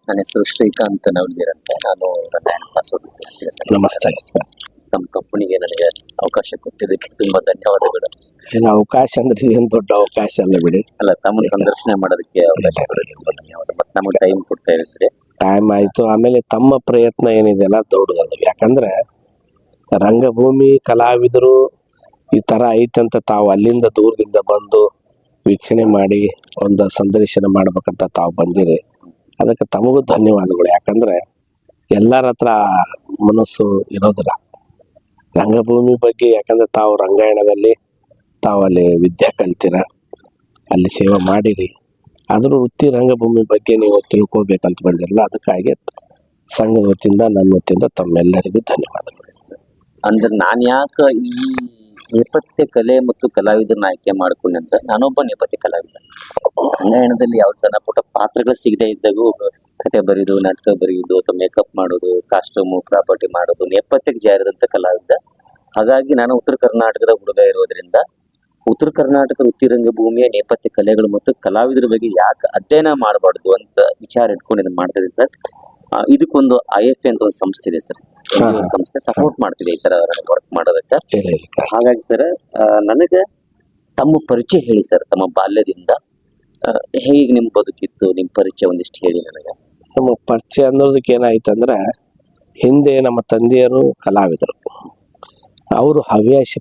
ನನ್ನ ಹೆಸರು ಶ್ರೀಕಾಂತ್ ನವಲ್ಗೀರ್ ಅಂತ. ನಾನು ರಂಗಾಯಣ ಪಾಸ್ವರ್ಡ್. ನಮಸ್ತೆ ಸರ್. ತಮ್ಮ ಕಂಪನಿಗೆ ನನಗೆ ಅವಕಾಶ ಕೊಟ್ಟಿದ್ದಕ್ಕೆ ತುಂಬಾ ಧನ್ಯವಾದಗಳು. ಏನು ಅವಕಾಶ ಅಂದ್ರೆ ಏನು ದೊಡ್ಡ ಅವಕಾಶ ಅಲ್ಲ ಬಿಡಿ. ಅಲ್ಲ, ತಮ್ಮ ಸಂದರ್ಶನ ಮಾಡೋದಕ್ಕೆ ಅವಕಾಶ ಕೊಟ್ಟಿದ್ದಕ್ಕೆ ತುಂಬಾ ಧನ್ಯವಾದ. ಮತ್ತೆ ನಮಗೆ ಟೈಮ್ ಕೊಡ್ತಾ ಇರ್ತೀರಿ. ಟೈಮ್ ಆಯ್ತು. ಆಮೇಲೆ ತಮ್ಮ ಪ್ರಯತ್ನ ಏನಿದೆಯಲ್ಲ ದೊಡ್ಡದು. ಯಾಕಂದ್ರೆ ರಂಗಭೂಮಿ ಕಲಾವಿದರು ಈ ತರ ಐತಂತ ತಾವು ಅಲ್ಲಿಂದ ದೂರದಿಂದ ಬಂದು ವೀಕ್ಷಣೆ ಮಾಡಿ ಒಂದು ಸಂದರ್ಶನ ಮಾಡ್ಬೇಕಂತ ತಾವು ಬಂದಿರಿ. ಅದಕ್ಕೆ ತಮಗೂ ಧನ್ಯವಾದಗಳು. ಯಾಕಂದ್ರೆ ಎಲ್ಲರ ಹತ್ರ ಮನಸ್ಸು ಇರೋದಿಲ್ಲ ರಂಗಭೂಮಿ ಬಗ್ಗೆ. ಯಾಕಂದ್ರೆ ತಾವು ರಂಗಾಯಣದಲ್ಲಿ ತಾವು ಅಲ್ಲಿ ವಿದ್ಯೆ ಕಲ್ತಿರ, ಅಲ್ಲಿ ಸೇವೆ ಮಾಡಿರಿ. ಅದ್ರ ವೃತ್ತಿ ರಂಗಭೂಮಿ ಬಗ್ಗೆ ನೀವು ತಿಳ್ಕೊಬೇಕಂತ ಬಂದಿರಲ್ಲ. ಅದಕ್ಕಾಗಿ ಸಂಘದ ವತಿಯಿಂದ ನನ್ನ ವತಿಯಿಂದ ತಮ್ಮೆಲ್ಲರಿಗೂ ಧನ್ಯವಾದಗಳು. ಅಂದ್ರೆ ನಾನು ಯಾಕೆ ಈ ನೇಪಥ್ಯ ಕಲೆ ಮತ್ತು ಕಲಾವಿದರನ್ನ ಆಯ್ಕೆ ಮಾಡ್ಕೊಂಡೆ ಅಂತ, ನಾನೊಬ್ಬ ನೇಪಥ್ಯ ಕಲಾವಿದ. ರಂಗಾಯಣದಲ್ಲಿ ಯಾವ ಸಣ್ಣ ಪುಟ್ಟ ಪಾತ್ರಗಳು ಸಿಗದೆ ಇದ್ದಾಗೂ ಕತೆ ಬರೆಯೋದು, ನಾಟಕ ಬರೆಯೋದು, ಅಥವಾ ಮೇಕಪ್ ಮಾಡೋದು, ಕಾಸ್ಟ್ಯೂಮು ಪ್ರಾಪರ್ಟಿ ಮಾಡೋದು ನೇಪಥ್ಯಕ್ಕೆ ಜಾರಿದಂತ ಕಲಾವಿದ. ಹಾಗಾಗಿ ನಾನು ಉತ್ತರ ಕರ್ನಾಟಕದ ಹುಡುಗ ಇರೋದ್ರಿಂದ ಉತ್ತರ ಕರ್ನಾಟಕ ವೃತ್ತಿ ರಂಗಭೂಮಿಯ ನೇಪಥ್ಯ ಕಲೆಗಳು ಮತ್ತು ಕಲಾವಿದರ ಬಗ್ಗೆ ಯಾಕೆ ಅಧ್ಯಯನ ಮಾಡಬಾರ್ದು ಅಂತ ವಿಚಾರ ಇಟ್ಕೊಂಡು ಇದನ್ನ ಮಾಡ್ತಿದ್ದೀನಿ ಸರ್. ಇದಕ್ಕೊಂದು IFA ಅಂತ ಒಂದು ಸಂಸ್ಥೆ ಇದೆ ಸರ್. ಸಂಸ್ಥೆ ಸಪೋರ್ಟ್ ಮಾಡ್ತಿದೆ ಈ ತರ ವರ್ಕ್ ಮಾಡೋದಕ್ಕೆ. ಹಾಗಾಗಿ ಸರ್, ನನಗೆ ತಮ್ಮ ಪರಿಚಯ ಹೇಳಿ ಸರ್. ತಮ್ಮ ಬಾಲ್ಯದಿಂದ ಹೇಗೆ ನಿಮ್ ಬದುಕಿತ್ತು, ನಿಮ್ ಪರಿಚಯ ಒಂದಿಷ್ಟು ಹೇಳಿ ನನಗೆ. ನಮ್ಮ ಪರಿಚಯ ಅನ್ನೋದಕ್ಕೆ ಏನಾಯ್ತಂದ್ರೆ, ಹಿಂದೆ ನಮ್ಮ ತಂದೆಯರು ಕಲಾವಿದರು. ಅವರು ಹವ್ಯಾಸಿ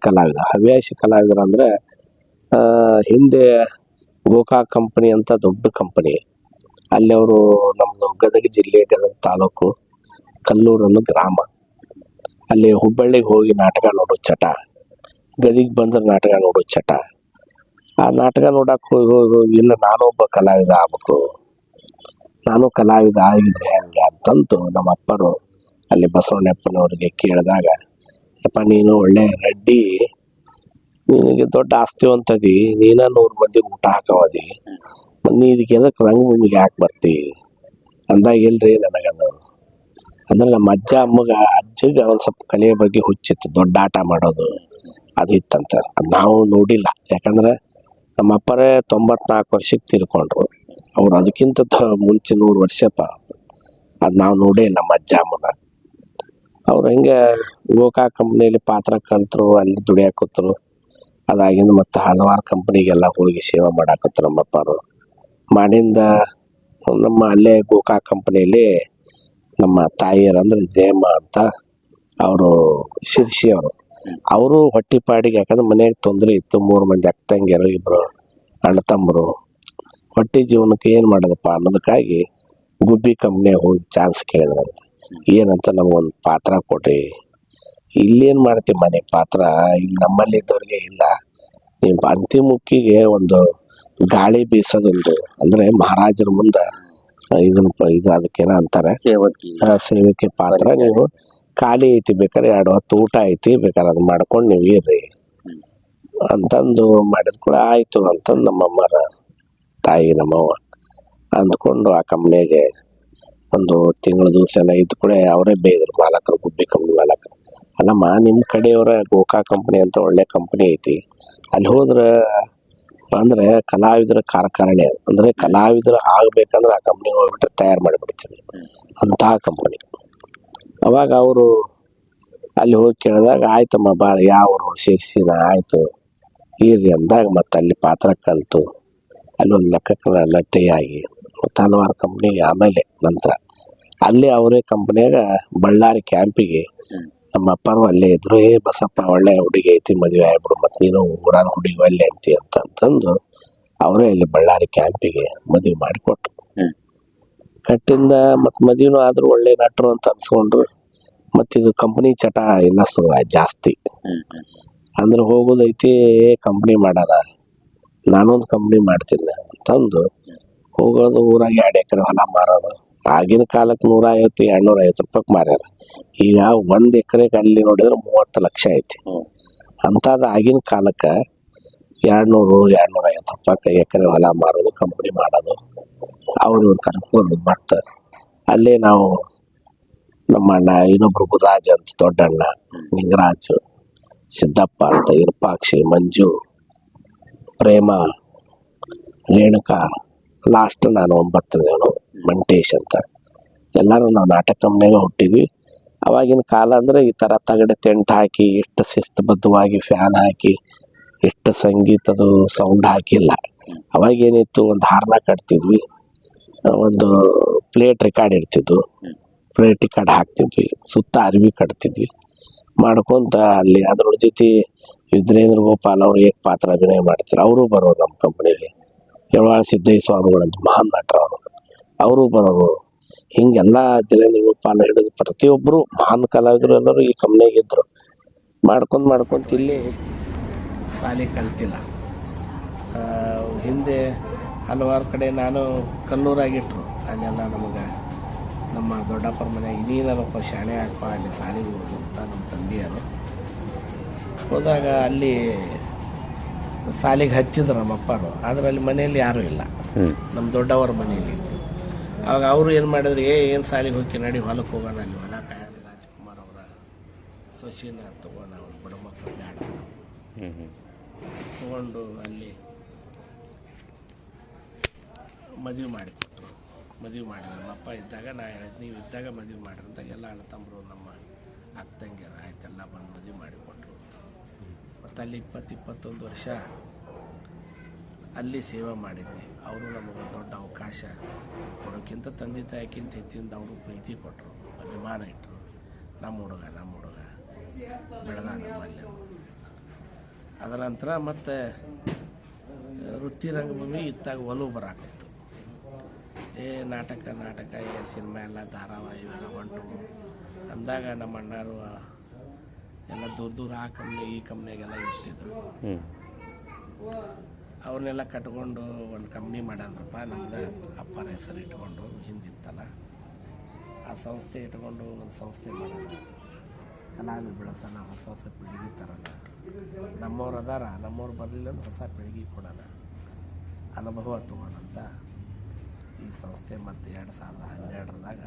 ಕಲಾವಿದರು ಅಂದ್ರೆ ಹಿಂದೆ ಗೋಕಾಕ್ ಕಂಪನಿ ಅಂತ ದೊಡ್ಡ ಕಂಪನಿ. ಅಲ್ಲಿ ಅವರು ನಮ್ದು ಗದಗ ಜಿಲ್ಲೆ, ಗದಗ ತಾಲೂಕು, ಕಲ್ಲೂರನ್ನು ಗ್ರಾಮ. ಅಲ್ಲಿ ಹುಬ್ಬಳ್ಳಿಗೆ ಹೋಗಿ ನಾಟಕ ನೋಡೋ ಚಟ, ಗದಿಗೆ ಬಂದ್ರೆ ನಾಟಕ ನೋಡೋ ಚಟ. ಆ ನಾಟಕ ನೋಡಕ್ಕೆ ಇಲ್ಲ ನಾನೊಬ್ಬ ಕಲಾವಿದ ಆಗ್ಬೇಕು, ನಾನು ಕಲಾವಿದ ಆಗಿದ್ರೆ ಹೆಂಗೆ ಅಂತಂದು ನಮ್ಮ ಅಪ್ಪರು ಅಲ್ಲಿ ಬಸವಣ್ಣಪ್ಪನವ್ರಿಗೆ ಕೇಳಿದಾಗ, ಯಪ್ಪ ನೀನು ಒಳ್ಳೆ ರೆಡ್ಡಿ, ನಿನಗೆ ದೊಡ್ಡ ಆಸ್ತಿವಂತದಿ, ನೀನ 100 ಮಂದಿಗೆ ಊಟ ಹಾಕವದಿ, ನೀ ಇದಕ್ಕೆ ಎದಕ್ಕೆ ರಂಗಭೂಮಿಗೆ ಯಾಕೆ ಬರ್ತಿ ಅಂದಾಗ, ಇಲ್ರಿ ನನಗದು ಅಂದ್ರೆ ನಮ್ಮ ಅಜ್ಜಗೆ ಒಂದು ಸ್ವಲ್ಪ ಕಲೆಯ ಬಗ್ಗೆ ಹುಚ್ಚಿತ್ತು. ದೊಡ್ಡ ಆಟ ಮಾಡೋದು ಅದು ಇತ್ತಂತ. ಅದು ನಾವು ನೋಡಿಲ್ಲ. ಯಾಕಂದ್ರೆ ನಮ್ಮ ಅಪ್ಪರೇ 94 ವರ್ಷಕ್ಕೆ ತೀರ್ಕೊಂಡ್ರು. ಅವ್ರು ಅದಕ್ಕಿಂತ ಮುಂಚೆ 100 ವರ್ಷ ಅದು ನಾವು ನೋಡೇ ನಮ್ಮ ಅಮ್ಮನ. ಅವ್ರು ಹೆಂಗೆ ಗೋಕಾಕ್ ಕಂಪ್ನಿಯಲ್ಲಿ ಪಾತ್ರ ಕಲ್ತರು, ಅಲ್ಲಿ ದುಡಿಯಾಕತ್ರು. ಅದಾಗಿಂದ ಮತ್ತು ಹಲವಾರು ಕಂಪ್ನಿಗೆಲ್ಲ ಹೋಗಿ ಸೇವೆ ಮಾಡಾಕತ್ರು ನಮ್ಮ ಅಪ್ಪರು. ಮಾಡಿಂದ ನಮ್ಮ ಅಲ್ಲೇ ಗೋಕಾಕ್ ಕಂಪ್ನಿಯಲ್ಲಿ ನಮ್ಮ ತಾಯಿಯರು ಅಂದ್ರೆ ಜಯಮ್ಮ ಅಂತ, ಅವರು ಶಿರ್ಷಿ ಅವರು ಹೊಟ್ಟಿಪಾಡಿಗೆ. ಯಾಕಂದ್ರೆ ಮನೆಯಾಗ ತೊಂದರೆ ಇತ್ತು. 3 ಮಂದಿ ಅಕ್ಕ ತಂಗಿಯರು, 2 ಅಣ್ಣ ತಮ್ಮರು. ಹೊಟ್ಟೆ ಜೀವನಕ್ಕೆ ಏನು ಮಾಡೋದಪ್ಪ ಅನ್ನೋದಕ್ಕಾಗಿ ಗುಬ್ಬಿ ಕಂಪ್ನಿಯಾಗ ಹೋಗಿ ಚಾನ್ಸ್ ಕೇಳಿದ್ರಂತ. ಏನಂತ ನಮಗೊಂದು ಪಾತ್ರ ಕೊಡ್ರಿ. ಇಲ್ಲೇನು ಮಾಡ್ತೀವಿ ಮನೆ ಪಾತ್ರ, ಇಲ್ಲಿ ನಮ್ಮಲ್ಲಿ ಇದ್ದವ್ರಿಗೆ ಇಲ್ಲ. ನೀವು ಅಂತಿಮುಕ್ಕಿಗೆ ಒಂದು ಗಾಳಿ ಬೀಸೋದೊಂದು ಅಂದ್ರೆ ಮಹಾರಾಜರ ಮುಂದೆ ಇದು ಅದಕ್ಕೇನ ಅಂತಾರೆ, ಸೇವಕಿ ಪಾತ್ರ. ನೀವು ಖಾಲಿ ಐತಿ, ಬೇಕಾದ್ರೆ 2 ಹೊತ್ತು ಊಟ ಐತಿ, ಬೇಕಾದ್ರೆ ಅದು ಮಾಡ್ಕೊಂಡು ನೀವು ಇರ್ರಿ ಅಂತಂದು ಮಾಡಿದ್ ಕೂಡ ಆಯ್ತು ಅಂತಂದು ನಮ್ಮಮ್ಮರ ತಾಯಿ ನಮ್ಮವ್ವ ಅಂದ್ಕೊಂಡು ಆ ಕಂಪ್ನಿಯಾಗೆ ಒಂದು ತಿಂಗಳ ದಿವಸ ಎಲ್ಲ ಇದ್ದು ಕೂಡ ಅವರೇ ಬೇಯ್ದರು ಮಾಲಕರು, ಗುಬ್ಬಿ ಕಂಪ್ನಿ ಮಾಲಕರು. ಅಲ್ಲಮ್ಮ ನಿಮ್ಮ ಕಡೆಯವರ ಗೋಕಾಕ್ ಕಂಪ್ನಿ ಅಂತ ಒಳ್ಳೆ ಕಂಪ್ನಿ ಐತಿ, ಅಲ್ಲಿ ಹೋದ್ರೆ ಅಂದ್ರೆ ಕಲಾವಿದರ ಕಾರ್ಖಾನೆ, ಅಂದ್ರೆ ಕಲಾವಿದರು ಆಗ್ಬೇಕಂದ್ರೆ ಆ ಕಂಪ್ನಿ ಹೋಗ್ಬಿಟ್ರೆ ತಯಾರು ಮಾಡಿಬಿಡ್ತಿದ್ರು ಅಂತಹ ಕಂಪನಿ. ಅವಾಗ ಅವರು ಅಲ್ಲಿ ಹೋಗಿ ಕೇಳಿದಾಗ, ಆಯ್ತಮ್ಮ ಬಾ, ಯಾವರು ಶಿರ್ಸಿನ, ಆಯ್ತು ಇರ್ರಿ ಅಂದಾಗ ಮತ್ತೆ ಅಲ್ಲಿ ಪಾತ್ರ ಕಲಿತು ಅಲ್ಲಿ ಒಂದು ಲೆಕ್ಕಕ್ಕೆ ನಟಿಯಾಗಿ ಮತ್ತು ಹಲವಾರು ಕಂಪ್ನಿಗೆ. ಆಮೇಲೆ ನಂತರ ಅಲ್ಲಿ ಅವರೇ ಕಂಪ್ನಿಯಾಗ ಬಳ್ಳಾರಿ ಕ್ಯಾಂಪಿಗೆ ನಮ್ಮ ಅಪ್ಪರು ಅಲ್ಲೇ ಇದ್ರು. ಬಸಪ್ಪ ಒಳ್ಳೆ ಹುಡುಗಿ ಐತಿ, ಮದುವೆ ಆಗ್ಬಿಡು, ಮತ್ತು ನೀನು ಊರಾನ ಹುಡುಗಿ ಒಳ್ಳೆ ಅಂತಿ ಅಂತಂದು ಅವರೇ ಅಲ್ಲಿ ಬಳ್ಳಾರಿ ಕ್ಯಾಂಪಿಗೆ ಮದುವೆ ಮಾಡಿಕೊಟ್ರು. ಕಟ್ಟಿಂದ ಮತ್ತು ಮದುವೆನೂ ಆದರೂ ಒಳ್ಳೆ ನಟರು ಅಂತ ಅನ್ಸ್ಕೊಂಡ್ರು. ಮತ್ತು ಇದು ಕಂಪ್ನಿ ಚಟ ಇನ್ನಷ್ಟು ಜಾಸ್ತಿ. ಅಂದ್ರೆ ಹೋಗೋದೈತಿ, ಕಂಪ್ನಿ ಮಾಡೋಣ, ನಾನೊಂದು ಕಂಪ್ನಿ ಮಾಡ್ತೀನಿ ಅಂತಂದು ಹೋಗೋದು. ಊರಾಗ 2 ಎಕರೆ ಹೊಲ ಮಾರೋದು. ಆಗಿನ ಕಾಲಕ್ಕೆ 150, 250 ರೂಪಾಯಿಗೆ ಮಾರ್ಯಾರ. ಈಗ 1 ಎಕರೆಗೆ ಅಲ್ಲಿ ನೋಡಿದ್ರೆ 30 ಲಕ್ಷ ಐತಿ. ಅಂಥದ್ದು ಆಗಿನ ಕಾಲಕ್ಕೆ 200, 250 ರೂಪಾಯಿಗೆ ಎಕರೆ ಹೊಲ ಮಾರೋದು, ಕಂಪ್ನಿ ಮಾಡೋದು. ಅವರು ಕರ್ಕೊಂಡು ಮತ್ತು ಅಲ್ಲೇ ನಾವು ನಮ್ಮ ಅಣ್ಣ, ಇನ್ನೊಬ್ರು ಗುರುರಾಜ್ ಅಂತ ದೊಡ್ಡಣ್ಣ, ನಿಂಗರಾಜು, ಸಿದ್ದಪ್ಪ ಅಂತ, ಇರ್ಪಾಕ್ಷಿ, ಮಂಜು, ಪ್ರೇಮ, ರೇಣುಕಾ, ಲಾಸ್ಟ್ ನಾನು 9 ಜನ ಮಂಟೇಶ್ ಅಂತ. ಎಲ್ಲರೂ ನಾವು ನಾಟಕ ಕಂಪ್ನಿಯಾಗ ಹುಟ್ಟಿದ್ವಿ. ಅವಾಗಿನ ಕಾಲ ಅಂದರೆ ಈ ಥರ ತಗಡೆ ಟೆಂಟ್ ಹಾಕಿ ಎಷ್ಟು ಶಿಸ್ತುಬದ್ಧವಾಗಿ ಫ್ಯಾನ್ ಹಾಕಿ ಎಷ್ಟು ಸಂಗೀತದ ಸೌಂಡ್ ಹಾಕಿಲ್ಲ. ಅವಾಗ ಏನಿತ್ತು, ಒಂದು ಹಾರ್ನ ಕಟ್ತಿದ್ವಿ, ಒಂದು ಪ್ಲೇಟ್ ರೆಕಾರ್ಡ್ ಇಡ್ತಿದ್ವು, ಪ್ಲೇಟ್ ರೆಕಾರ್ಡ್ ಹಾಕ್ತಿದ್ವಿ, ಸುತ್ತ ಅರಿವಿ ಕಟ್ತಿದ್ವಿ ಮಾಡ್ಕೊತ ಅಲ್ಲಿ ಅದ್ರ ಜೊತೆ ಯುದ್ಧೇಂದ್ರ ಗೋಪಾಲ್ ಅವರು ಏಕ ಪಾತ್ರ ಅಭಿನಯ ಮಾಡ್ತಾರೆ. ಅವರು ಬರೋರು ನಮ್ಮ ಕಂಪ್ನಿಯಲ್ಲಿ. ಯಳವಾಳ ಸಿದ್ದಯ್ಯ ಸ್ವಾಮಿಗಳಂತ ಮಹಾನ್ ನಟರು ಅವರು ಬರೋರು. ಹಿಂಗೆಲ್ಲ ದಿನೇಂದ್ರ ಗೋಪಾಲ್ ಹಿಡಿದು ಪ್ರತಿಯೊಬ್ಬರು ಮಹಾನ್ ಕಲಾವಿದರು ಎಲ್ಲರೂ ಈ ಕಂಪ್ನಿಯಾಗ ಇದ್ರು. ಮಾಡ್ಕೊಂತ ಇಲ್ಲಿ ಶಾಲೆ ಕಲ್ತಿಲ್ಲ. ಹಿಂದೆ ಹಲವಾರು ಕಡೆ ನಾನು ಕಲ್ಲೂರಾಗಿಟ್ರು, ಅಲ್ಲೆಲ್ಲ ನಮಗೆ ನಮ್ಮ ದೊಡ್ಡಪ್ಪರ ಮನೆಯಾಗ ಇನ್ನೇನಪ್ಪ ಶಾಣೆ ಹಾಕಪ್ಪ ಅಲ್ಲಿ ಶಾಲೆಗೆ ಹೋಗೋದು ಅಂತ ನಮ್ಮ ತಂದೆಯರು ಹೋದಾಗ ಅಲ್ಲಿ ಶಾಲೆಗೆ ಹಚ್ಚಿದ್ರು ನಮ್ಮ ಅಪ್ಪರು. ಆದರೆ ಅಲ್ಲಿ ಮನೆಯಲ್ಲಿ ಯಾರೂ ಇಲ್ಲ, ನಮ್ಮ ದೊಡ್ಡವರ ಮನೆಯಲ್ಲಿ ಇತ್ತು. ಅವಾಗ ಅವರು ಏನು ಮಾಡಿದ್ರು, ಏನು ಶಾಲೆಗೆ ಹೋಗಿ ನಡಿ ಹೊಲಕ್ಕೆ ಹೋಗೋಣ, ಅಲ್ಲಿ ಹೊಲ ಕಾಯಲ್ಲಿ ರಾಜ್ಕುಮಾರ್ ಅವರ ಸೊಸಿನ ತೊಗೋಣ, ಅವ್ರು ಬಡ ಮಕ್ಕಳು ಬೇಡ ತೊಗೊಂಡು ಅಲ್ಲಿ ಮದುವೆ ಮಾಡಿಕೊಟ್ರು. ಮದುವೆ ಮಾಡಿದ್ರು ನಮ್ಮ ಅಪ್ಪ ಇದ್ದಾಗ. ನಾ ಹೇಳಿದ್ ನೀವು ಇದ್ದಾಗ ಮದುವೆ ಮಾಡಿರಿ ಅಂದಾಗ ಎಲ್ಲ ಅಣ್ಣ ತಮ್ಮರು ನಮ್ಮ ಅಕ್ಕ ತಂಗಿಯರು ಆಯ್ತೆಲ್ಲ ಬಂದು ಮದುವೆ ಮಾಡಿಕೊಟ್ರು. ಮತ್ತು ಅಲ್ಲಿ 20-21 ವರ್ಷ ಅಲ್ಲಿ ಸೇವೆ ಮಾಡಿದ್ವಿ. ಅವರು ನಮಗೆ ದೊಡ್ಡ ಅವಕಾಶ ಕೊಡೋಕ್ಕಿಂತ ತಂದೆ ತಾಯಿಗಿಂತ ಹೆಚ್ಚಿಂದ ಅವರು ಪ್ರೀತಿ ಕೊಟ್ಟರು, ಅಭಿಮಾನ ಇಟ್ಟರು. ನಮ್ಮ ಹುಡುಗ ಬೆಳೆದ ನಮ್ಮಲ್ಲಿ. ಅದರ ನಂತರ ಮತ್ತು ವೃತ್ತಿ ರಂಗಭೂಮಿ ಇತ್ತಾಗ ಒಲವು ಬರಾಕತ್ತು. ನಾಟಕ ಸಿನಿಮಾ ಎಲ್ಲ ಧಾರಾವಾಹಿ ಇವೆಲ್ಲ ಹೊಂಟು ಅಂದಾಗ ನಮ್ಮ ಅಣ್ಣರು ಎಲ್ಲ ದೂರ ಆ ಕಂಪ್ನಿ ಈ ಕಂಪ್ನಿಯಾಗೆಲ್ಲ ಇರ್ತಿದ್ರು. ಅವ್ರನ್ನೆಲ್ಲ ಕಟ್ಕೊಂಡು ಒಂದು ಕಂಪ್ನಿ ಮಾಡ್ಯಾರಪ್ಪ. ನಮ್ದು ಅಪ್ಪರ ಹೆಸರು ಇಟ್ಕೊಂಡು ಹಿಂದಿತ್ತಲ್ಲ, ಆ ಸಂಸ್ಥೆ ಇಟ್ಕೊಂಡು ಒಂದು ಸಂಸ್ಥೆ ಮಾಡೋಣ, ಕಲಾವಿದ್ರು ಬೆಳೆಸೋಣ, ಹೊಸ ಪೀಳಿಗೆ ತರೋಣ. ನಮ್ಮವ್ರು ಅದಾರ, ನಮ್ಮವ್ರು ಬರಲಿಲ್ಲ ಅಂದ್ರೆ ಹೊಸ ಪೀಳಿಗೆ ಕೊಡೋಣ, ಅನುಭವ ತಗೋಣಂತ ಈ ಸಂಸ್ಥೆ ಮತ್ತು 2012ರಾಗ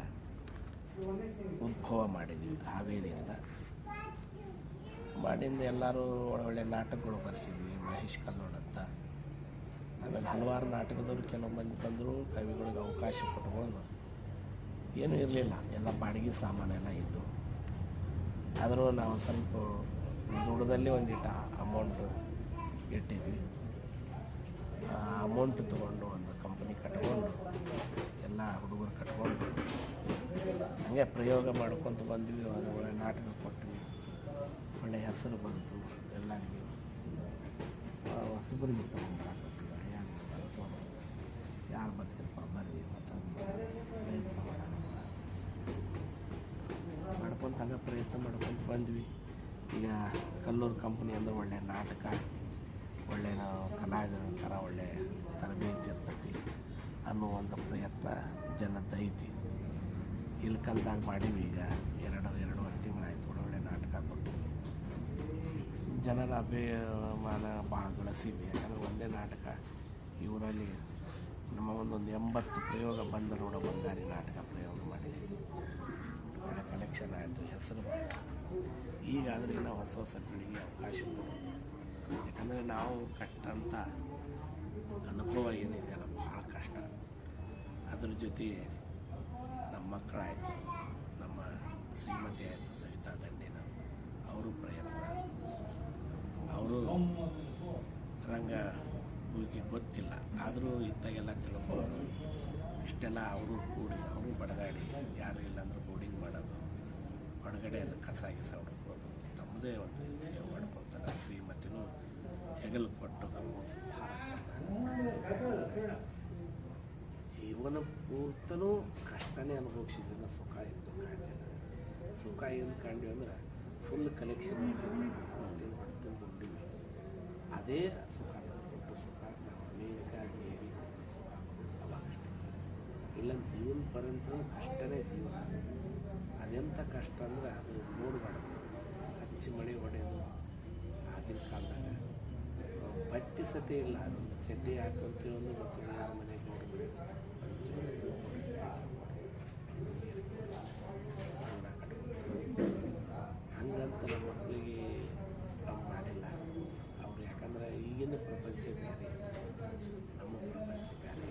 ಉದ್ಭವ ಮಾಡಿದ್ವಿ. ಹಾವೇರಿಯಿಂದ ಮಾಡಿಂದ ಎಲ್ಲರೂ ಒಳ್ಳೊಳ್ಳೆ ನಾಟಕಗಳು ಬರ್ಸಿದ್ವಿ. ಮಹೇಶ್ ಕಲ್ಲೋಡ್ ಅಂತ, ಆಮೇಲೆ ಹಲವಾರು ನಾಟಕದವರು ಕೆಲವು ಮಂದಿ ಬಂದರು, ಕವಿಗಳಿಗೆ ಅವಕಾಶ ಕೊಟ್ಕೊಂಡು. ಏನೂ ಇರಲಿಲ್ಲ, ಎಲ್ಲ ಬಾಡಿಗೆ ಸಾಮಾನೆಲ್ಲ ಇದ್ದು. ಆದರೂ ನಾವು ಸ್ವಲ್ಪ ದುಡ್ಡದಲ್ಲಿ ಒಂದಿಟ್ಟು ಅಮೌಂಟ್ ಇಟ್ಟಿದ್ವಿ. ಆ ಅಮೌಂಟ್ ತೊಗೊಂಡು ಒಂದು ಕಂಪನಿ ಕಟ್ಕೊಂಡು ಎಲ್ಲ ಹುಡುಗರು ಕಟ್ಕೊಂಡು ಹಂಗೆ ಪ್ರಯೋಗ ಮಾಡ್ಕೊತ ಬಂದ್ವಿ. ಒಳ್ಳೆ ನಾಟಕ ಕೊಟ್ವಿ, ಒಳ್ಳೆ ಹೆಸರು ಬಂತು ಎಲ್ಲರಿಗೂ. ಹೊಸಬರಿಗೆ ತಗೊಂಡು ಯಾರು ಬರ್ತಿರಪ್ಪ ಬರ್ರಿ, ಹೊಸ ಪ್ರಯತ್ನ ಮಾಡ್ಕೊಂತ ಹಂಗೆ ಪ್ರಯತ್ನ ಮಾಡ್ಕೊಂತ ಬಂದ್ವಿ. ಈಗ ಕಲ್ಲೂರು ಕಂಪ್ನಿ ಅಂದ್ರೆ ಒಳ್ಳೆ ನಾಟಕ, ಒಳ್ಳೆ ನಾವು ಕಲಾವಿದರ ಥರ ಒಳ್ಳೆ ತರಬೇತಿ ಇರ್ತೈತಿ ಅನ್ನೋ ಒಂದು ಪ್ರಯತ್ನ ಜನದ್ದೈತಿ. ಇಲ್ಲಿ ಕಲ್ದಾಗ ಮಾಡೀವಿ. ಈಗ ಎರಡೂವರೆ ತಿಂಗಳಾಯ್ತು. ಒಳ್ಳೊಳ್ಳೆ ನಾಟಕ ಕೊಟ್ಟು ಜನರ ಅಭಿಮಾನ ಭಾಳ ಗಳಿಸಿದ್ವಿ. ಯಾಕಂದರೆ ಒಂದೇ ನಾಟಕ ಈ ಊರಲ್ಲಿ ನಮ್ಮ ಒಂದೊಂದು 80 ಪ್ರಯೋಗ ಬಂದ ನೋಡ ಬಂಗಾರಿ ನಾಟಕ ಪ್ರಯೋಗ ಮಾಡಿದ್ವಿ. ಒಳ್ಳೆ ಕಲೆಕ್ಷನ್ ಆಯಿತು, ಹೆಸರು ಬಂತು. ಈಗಾದರೆ ಇನ್ನೂ ಹೊಸ ಪೀಳಿಗೆ ಅವಕಾಶ ಕೊಡೋದು. ಯಾಕಂದರೆ ನಾವು ಕಟ್ಟಂಥ ಅನುಭವ ಏನಿದೆಯಲ್ಲ ಭಾಳ ಕಷ್ಟ. ಅದ್ರ ಜೊತೆ ನಮ್ಮ ಮಕ್ಕಳಾಯಿತು, ನಮ್ಮ ಶ್ರೀಮತಿ ಆಯಿತು ಸವಿತಾ ದಂಡಿನ, ಅವರು ಪ್ರಯತ್ನ, ಅವರು ರಂಗ ಹೋಗಿ ಗೊತ್ತಿಲ್ಲ, ಆದರೂ ಇತ್ತಾಗೆಲ್ಲ ತಿಳ್ಕೊಂಡು ಇಷ್ಟೆಲ್ಲ ಅವರು ಕೂಡಿ ಅವರು ಬಡದಾಡಿ, ಯಾರು ಇಲ್ಲಾಂದ್ರೆ ಬೋರ್ಡಿಂಗ್ ಮಾಡೋದು, ಹೊರಗಡೆ ಅದು ಕಸ ಹುಡುಕೋದು, ತಮ್ಮದೇ ಒಂದು ಸೇವೆ ಮಾಡ್ಕೊತಾರೆ. ಶ್ರೀಮತಿನೂ ಹೆಗಲು ಕೊಟ್ಟು ಜೀವನ ಪೂರ್ತನೂ ಕಷ್ಟನೇ ಅನುಭವಿಸಿದ್ರು. ಸುಖ ಎಂದು ಕಂಡ್ವಿ ಅಂದ್ರೆ ಫುಲ್ ಕಲೆಕ್ಷನ್ ಹೊಡೆದು ಕೊಂಡಿವಿ. ಅದೇ ಸುಖ, ದೊಡ್ಡ ಸುಖ. ನಾವು ಅನೇಕ ದೇವಿ ಸುಖ ಅವಾಗಷ್ಟೇ. ಇಲ್ಲ ಜೀವನ ಪರ್ಯಂತ ಕಷ್ಟನೇ ಜೀವನ. ಅದೆಂಥ ಕಷ್ಟ ಅಂದರೆ ಅದು ನೋಡಬಾರ್ದು. ಹಚ್ಚಿ ಮಳೆ ಹೊಡೆಯೋದು ಆಗಿನ ಕಾಲದಾಗ ಬಟ್ಟೆ ಸತಿ ಇಲ್ಲ, ಅದೊಂದು ಚಡ್ಡಿ ಹಾಕೊಂತೀವಿ ಒಂದು ಮತ್ತು ಯಾರ ಮನೆಗೆ ನೋಡ್ಬಿಡಿ ಹಂಗಂತ ನಮ್ಮ ಮಕ್ಕಳಿಗೆ ನಾವು ಮಾಡಿಲ್ಲ ಅವರು. ಯಾಕಂದ್ರೆ ಈಗಿನ ಪ್ರಪಂಚ ಬೇರೆ, ನಮ್ಮ ಪ್ರಪಂಚ ಬೇರೆ.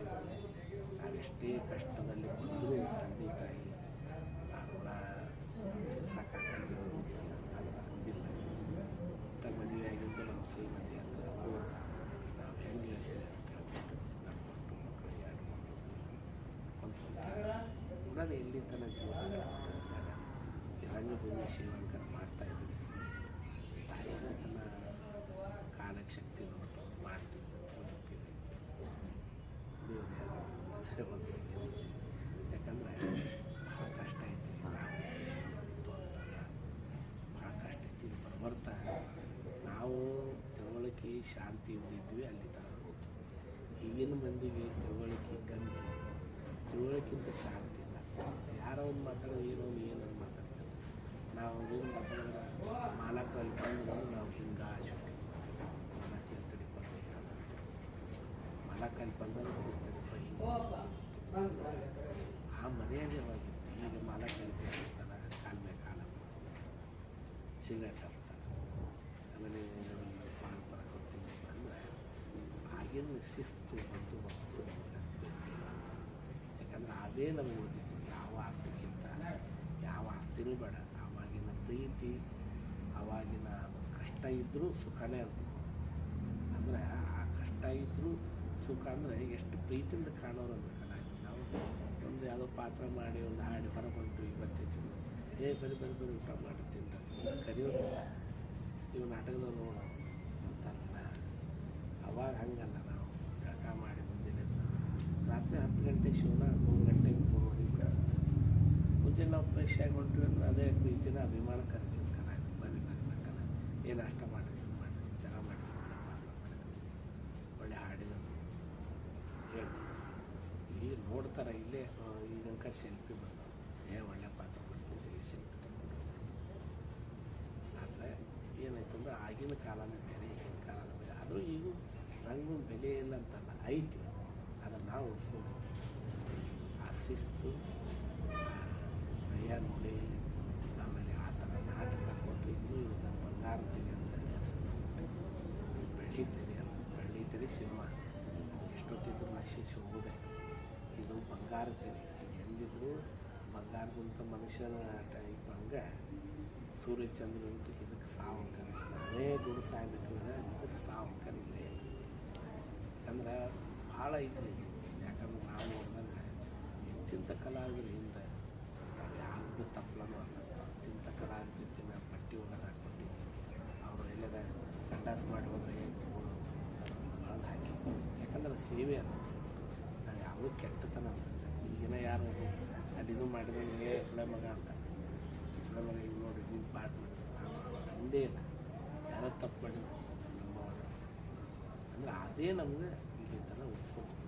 ಎಷ್ಟೇ ಕಷ್ಟದಲ್ಲಿ ಬಂದರೂ ತಂದೆ ತಾಯಿ ಆ ಋಣ ತೀರ್ಸಕ್ಕಾಗಲ್ಲ ಅದು ಅಂದಿಲ್ಲ. ಇಂಥ ಮದುವೆ ಆಗಿದ್ದು ನಮ್ಮ ಶ್ರೀಮತಿ ಅಂತ ಅವರು ನಾವು ಹೆಂಗೆ ಹೇಳ್ತೀವಿ ಅಂತ ಹೇಳ್ಬಿಟ್ಟು ನಾವು ಕೊಟ್ಟು ಮಕ್ಕಳು 2 ಮಕ್ಕಳು ಕೂಡ ಎಲ್ಲಿ ತನಕ ಜೀವನ ಈ ರಂಗಭೂಮಿ ಶ್ರೀಲಂಕನ ಮಾಡ್ತಾಯಿದ್ವಿ. ತಾಯಿ ತನ್ನ ಕಾಲಕ್ಕೆ ಶಕ್ತಿ ನೋಡ್ತಾ ಮಾಡ್ತೀವಿ ಒಂದು ಯಾಕಂದರೆ ಭಾಳ ಕಷ್ಟ ಐತಿ, ಭಾಳ ಕಷ್ಟ ಐತಿ. ಬರ್ತಾ ನಾವು ತಿಳುವಳಿಕೆ ಶಾಂತಿಯಿಂದ ಇದ್ವಿ, ಅಲ್ಲಿ ತನಕ ಹೋಗ್ತು. ಈಗಿನ ಮಂದಿಗೆ ತಿಳುವಳಿಕೆ ಕಮ್ಮಿ, ತಿಳುವಳಿಕೆಂತ ಶಾಂತಿ ಇಲ್ಲ. ಯಾರೋ ಒಂದು ಮಾತಾಡೋದು ಏನೋ ಮಾತಾಡ್ತಾರೆ. ನಾವು ಏನು ಮಾತಾಡಿದ್ರೆ ಮಾಲಕರಲ್ಲಿ ಬಂದು ನಾವು ಹಿಂಗೆ ಶುಟ್ಟಿ ಮಾಲಕಲ್ಲಿ ತಡಿಕೊಂಡು ಮಾಲಕಲ್ಲಿ ಬಂದಾಗ ತಡಿಪ ಹಿಂಗೆ ಆ ಮರ್ಯಾದೆವಾಗಿತ್ತು. ಈಗ ಮಾಲಕಲ್ಲಿ ಬಂದಿರ್ತಾನೆ, ಕಾಲ ಮೇಲೆ ಕಾಲ ಸಿಗರೇಟ್ ಹಾಕ್ತಾನೆ, ಆಮೇಲೆ ಪಾನ್ ಪರ ಕೊಡ್ತೀನಿ ಅಂದರೆ ಆಗಿನ ಶಿಸ್ತು ಬಂದು ವಸ್ತು. ಯಾಕಂದ್ರೆ ಅದೇ ನಮಗೆ ಉಳಿದಿತ್ತು. ಯಾವ ಆಸ್ತಿಗಿಂತ ಯಾವ ಆಸ್ತಿನೂ ಬೇಡ. ಆವಾಗಿನ ಪ್ರೀತಿ, ಆವಾಗಿನ ಕಷ್ಟ ಇದ್ದರೂ ಸುಖನೇ ಅಂತ. ಅಂದರೆ ಆ ಕಷ್ಟ ಇದ್ದರೂ ಸುಖ ಅಂದರೆ ಎಷ್ಟು ಪ್ರೀತಿಯಿಂದ ಕಾಣೋರು ಅಂದ್ರೆ ಕಲಾವಿದ್ರು. ನಾವು ಒಂದು ಯಾವುದೋ ಪಾತ್ರ ಮಾಡಿ ಒಂದು ಹಾಡಿ ಹೊರಗೊಂಡು ಬರ್ತಿದ್ವಿ, ಬರೀ ಊಟ ಮಾಡಿ ತಿಂತಾರೆ ಕರೆಯೋದು. ಇವು ನಾಟಕದವ್ರು ನೋಡೋ ಅಂತಲ್ಲ. ಅವಾಗ ಹಂಗಲ್ಲ. ನಾವು ಜಳಕ ಮಾಡಿ ಮುಂದಿನ ರಾತ್ರಿ 10 ಗಂಟೆ ಶಿವನ 3 ಗಂಟೆಗೆ 3:30 ಬಿಡ್ತಾರೆ. ಮುಂಚೆನೆ ನಾವು ಫ್ರೆಶ್ ಆಗಿ ಹೊಂಟ್ವಿ ಅಂದ್ರೆ ಅದೇ ಪ್ರೀತಿನ ಅಭಿಮಾನ ಕರಿತೀವಿ. ಕಲಾವಿದ್ರು ಬರೀ ಬೇಕಲ್ಲ, ಏನು ಅಷ್ಟ ಮಾಡಿದ್ರು ಮಾಡಿ ಚೆನ್ನಾಗಿ ಮಾಡಿದ್ರು, ಒಳ್ಳೆ ಪಾತ್ರ ಮಾಡಿದ್ರು, ಒಳ್ಳೆ ಹಾಡಿದ್ರು ಹೇಳ್ತೀವಿ. ಇಲ್ಲಿ ನೋಡ್ತಾರೆ, ಇಲ್ಲೇ ಈಗಂಕ ಶಿಲ್ಪಿ ಬಂದು ಒಳ್ಳೆ ಪಾತ್ರ ಮಾಡ್ತಿದ್ದೀವಿ, ಶಿಲ್ಪಿ ತಗೊಂಡು. ಆದರೆ ಏನಾಯ್ತಂದ್ರೆ ಆಗಿನ ಕಾಲನೇ ಬೇರೆ, ಈಗಿನ ಕಾಲನೇ ಬೇರೆ. ಆದರೂ ಈಗ ರಂಗು ಬೆಲೆ ಇಲ್ಲ ಅಂತಲ್ಲ, ಐತಿ. ಅದನ್ನು ನಾವು ಉಳಿಸ್ಬೋದು. ಆ ಶಿಸ್ತು ನಯ ನೋಡಿ ಆಮೇಲೆ ಆ ಥರ ನಾಟಕ ಕೊಟ್ಟು ಇನ್ನೂ ಇವಾಗ ಬಂಗಾರ ತೆರೆ ಅಂತ ಹೆಸರು. ಬೆಳ್ಳಿ ಸಿನಿಮಾ ಎಷ್ಟೊತ್ತಿದ್ರು ನಶಿಸಿ ಹೋಗುದೆ. ಇದು ಬಂಗಾರ ತೆರೆ. ಎಂದಿದ್ರು ಬಂಗಾರದಂಥ ಮನುಷ್ಯನ ಟೈಪ್ ಹಂಗೆ ಸೂರ್ಯಚಂದ್ರಂತೂ ಇದಕ್ಕೆ ಸಾವು ಅಂಕರ. ನಾವೇ ದುಡ್ಡು ಸಾಯ್ಬೇಕು, ಇದಕ್ಕೆ ಸಾವು ಅಂಕರ ಇಲ್ಲೇ. ಯಾಕಂದ್ರೆ ಭಾಳ ಐತ್ರಿ. ಯಾಕಂದ್ರೆ ನಾವು ನೋಡಿದ್ರೆ ಇಂತಿಂಥ ಕಲಾವಿದ್ರು ಹಿಂದೆ ಯಾವುದು ತಪ್ಪಲೂ ಅಲ್ಲ. ಇಂಥ ಕಲಾವಿದ್ದಿನ ಪಟ್ಟಿ ಒಳಗೆ ಹಾಕ್ಬಿಟ್ಟಿದ್ವಿ. ಅವರು ಎಲ್ಲದ ಸಂಡಾಸ ಮಾಡಿ ಹೋದ್ರೆ ಏನು ಒಳಗೆ ಹಾಕಿ. ಯಾಕಂದ್ರೆ ಸೇವೆ ಅಲ್ಲ, ನಾವು ಯಾವುದೂ ಕೆಟ್ಟತನ ಅಂತ. ಈಗಿನ ಯಾರು ಅಲ್ಲಿದು ಮಾಡಿದ್ರೆ ಸುಳೆ ಮಗ ಅಂತ, ಸುಳೆ ಮಗ ಹಿಂಗೆ ನೋಡಿ ನಿಂತು ಪಾಠ ಮಾಡಿದ್ರೆ ಒಂದೇ ಇಲ್ಲ. ಯಾರೋ ತಪ್ಪು ಮಾಡಿ ನಮ್ಮವರು ಅಂದರೆ ಅದೇ ನಮ್ಗೆ ಇಲ್ಲಿ ಥರ ಉಳಿಸ್ಕೊಂಡು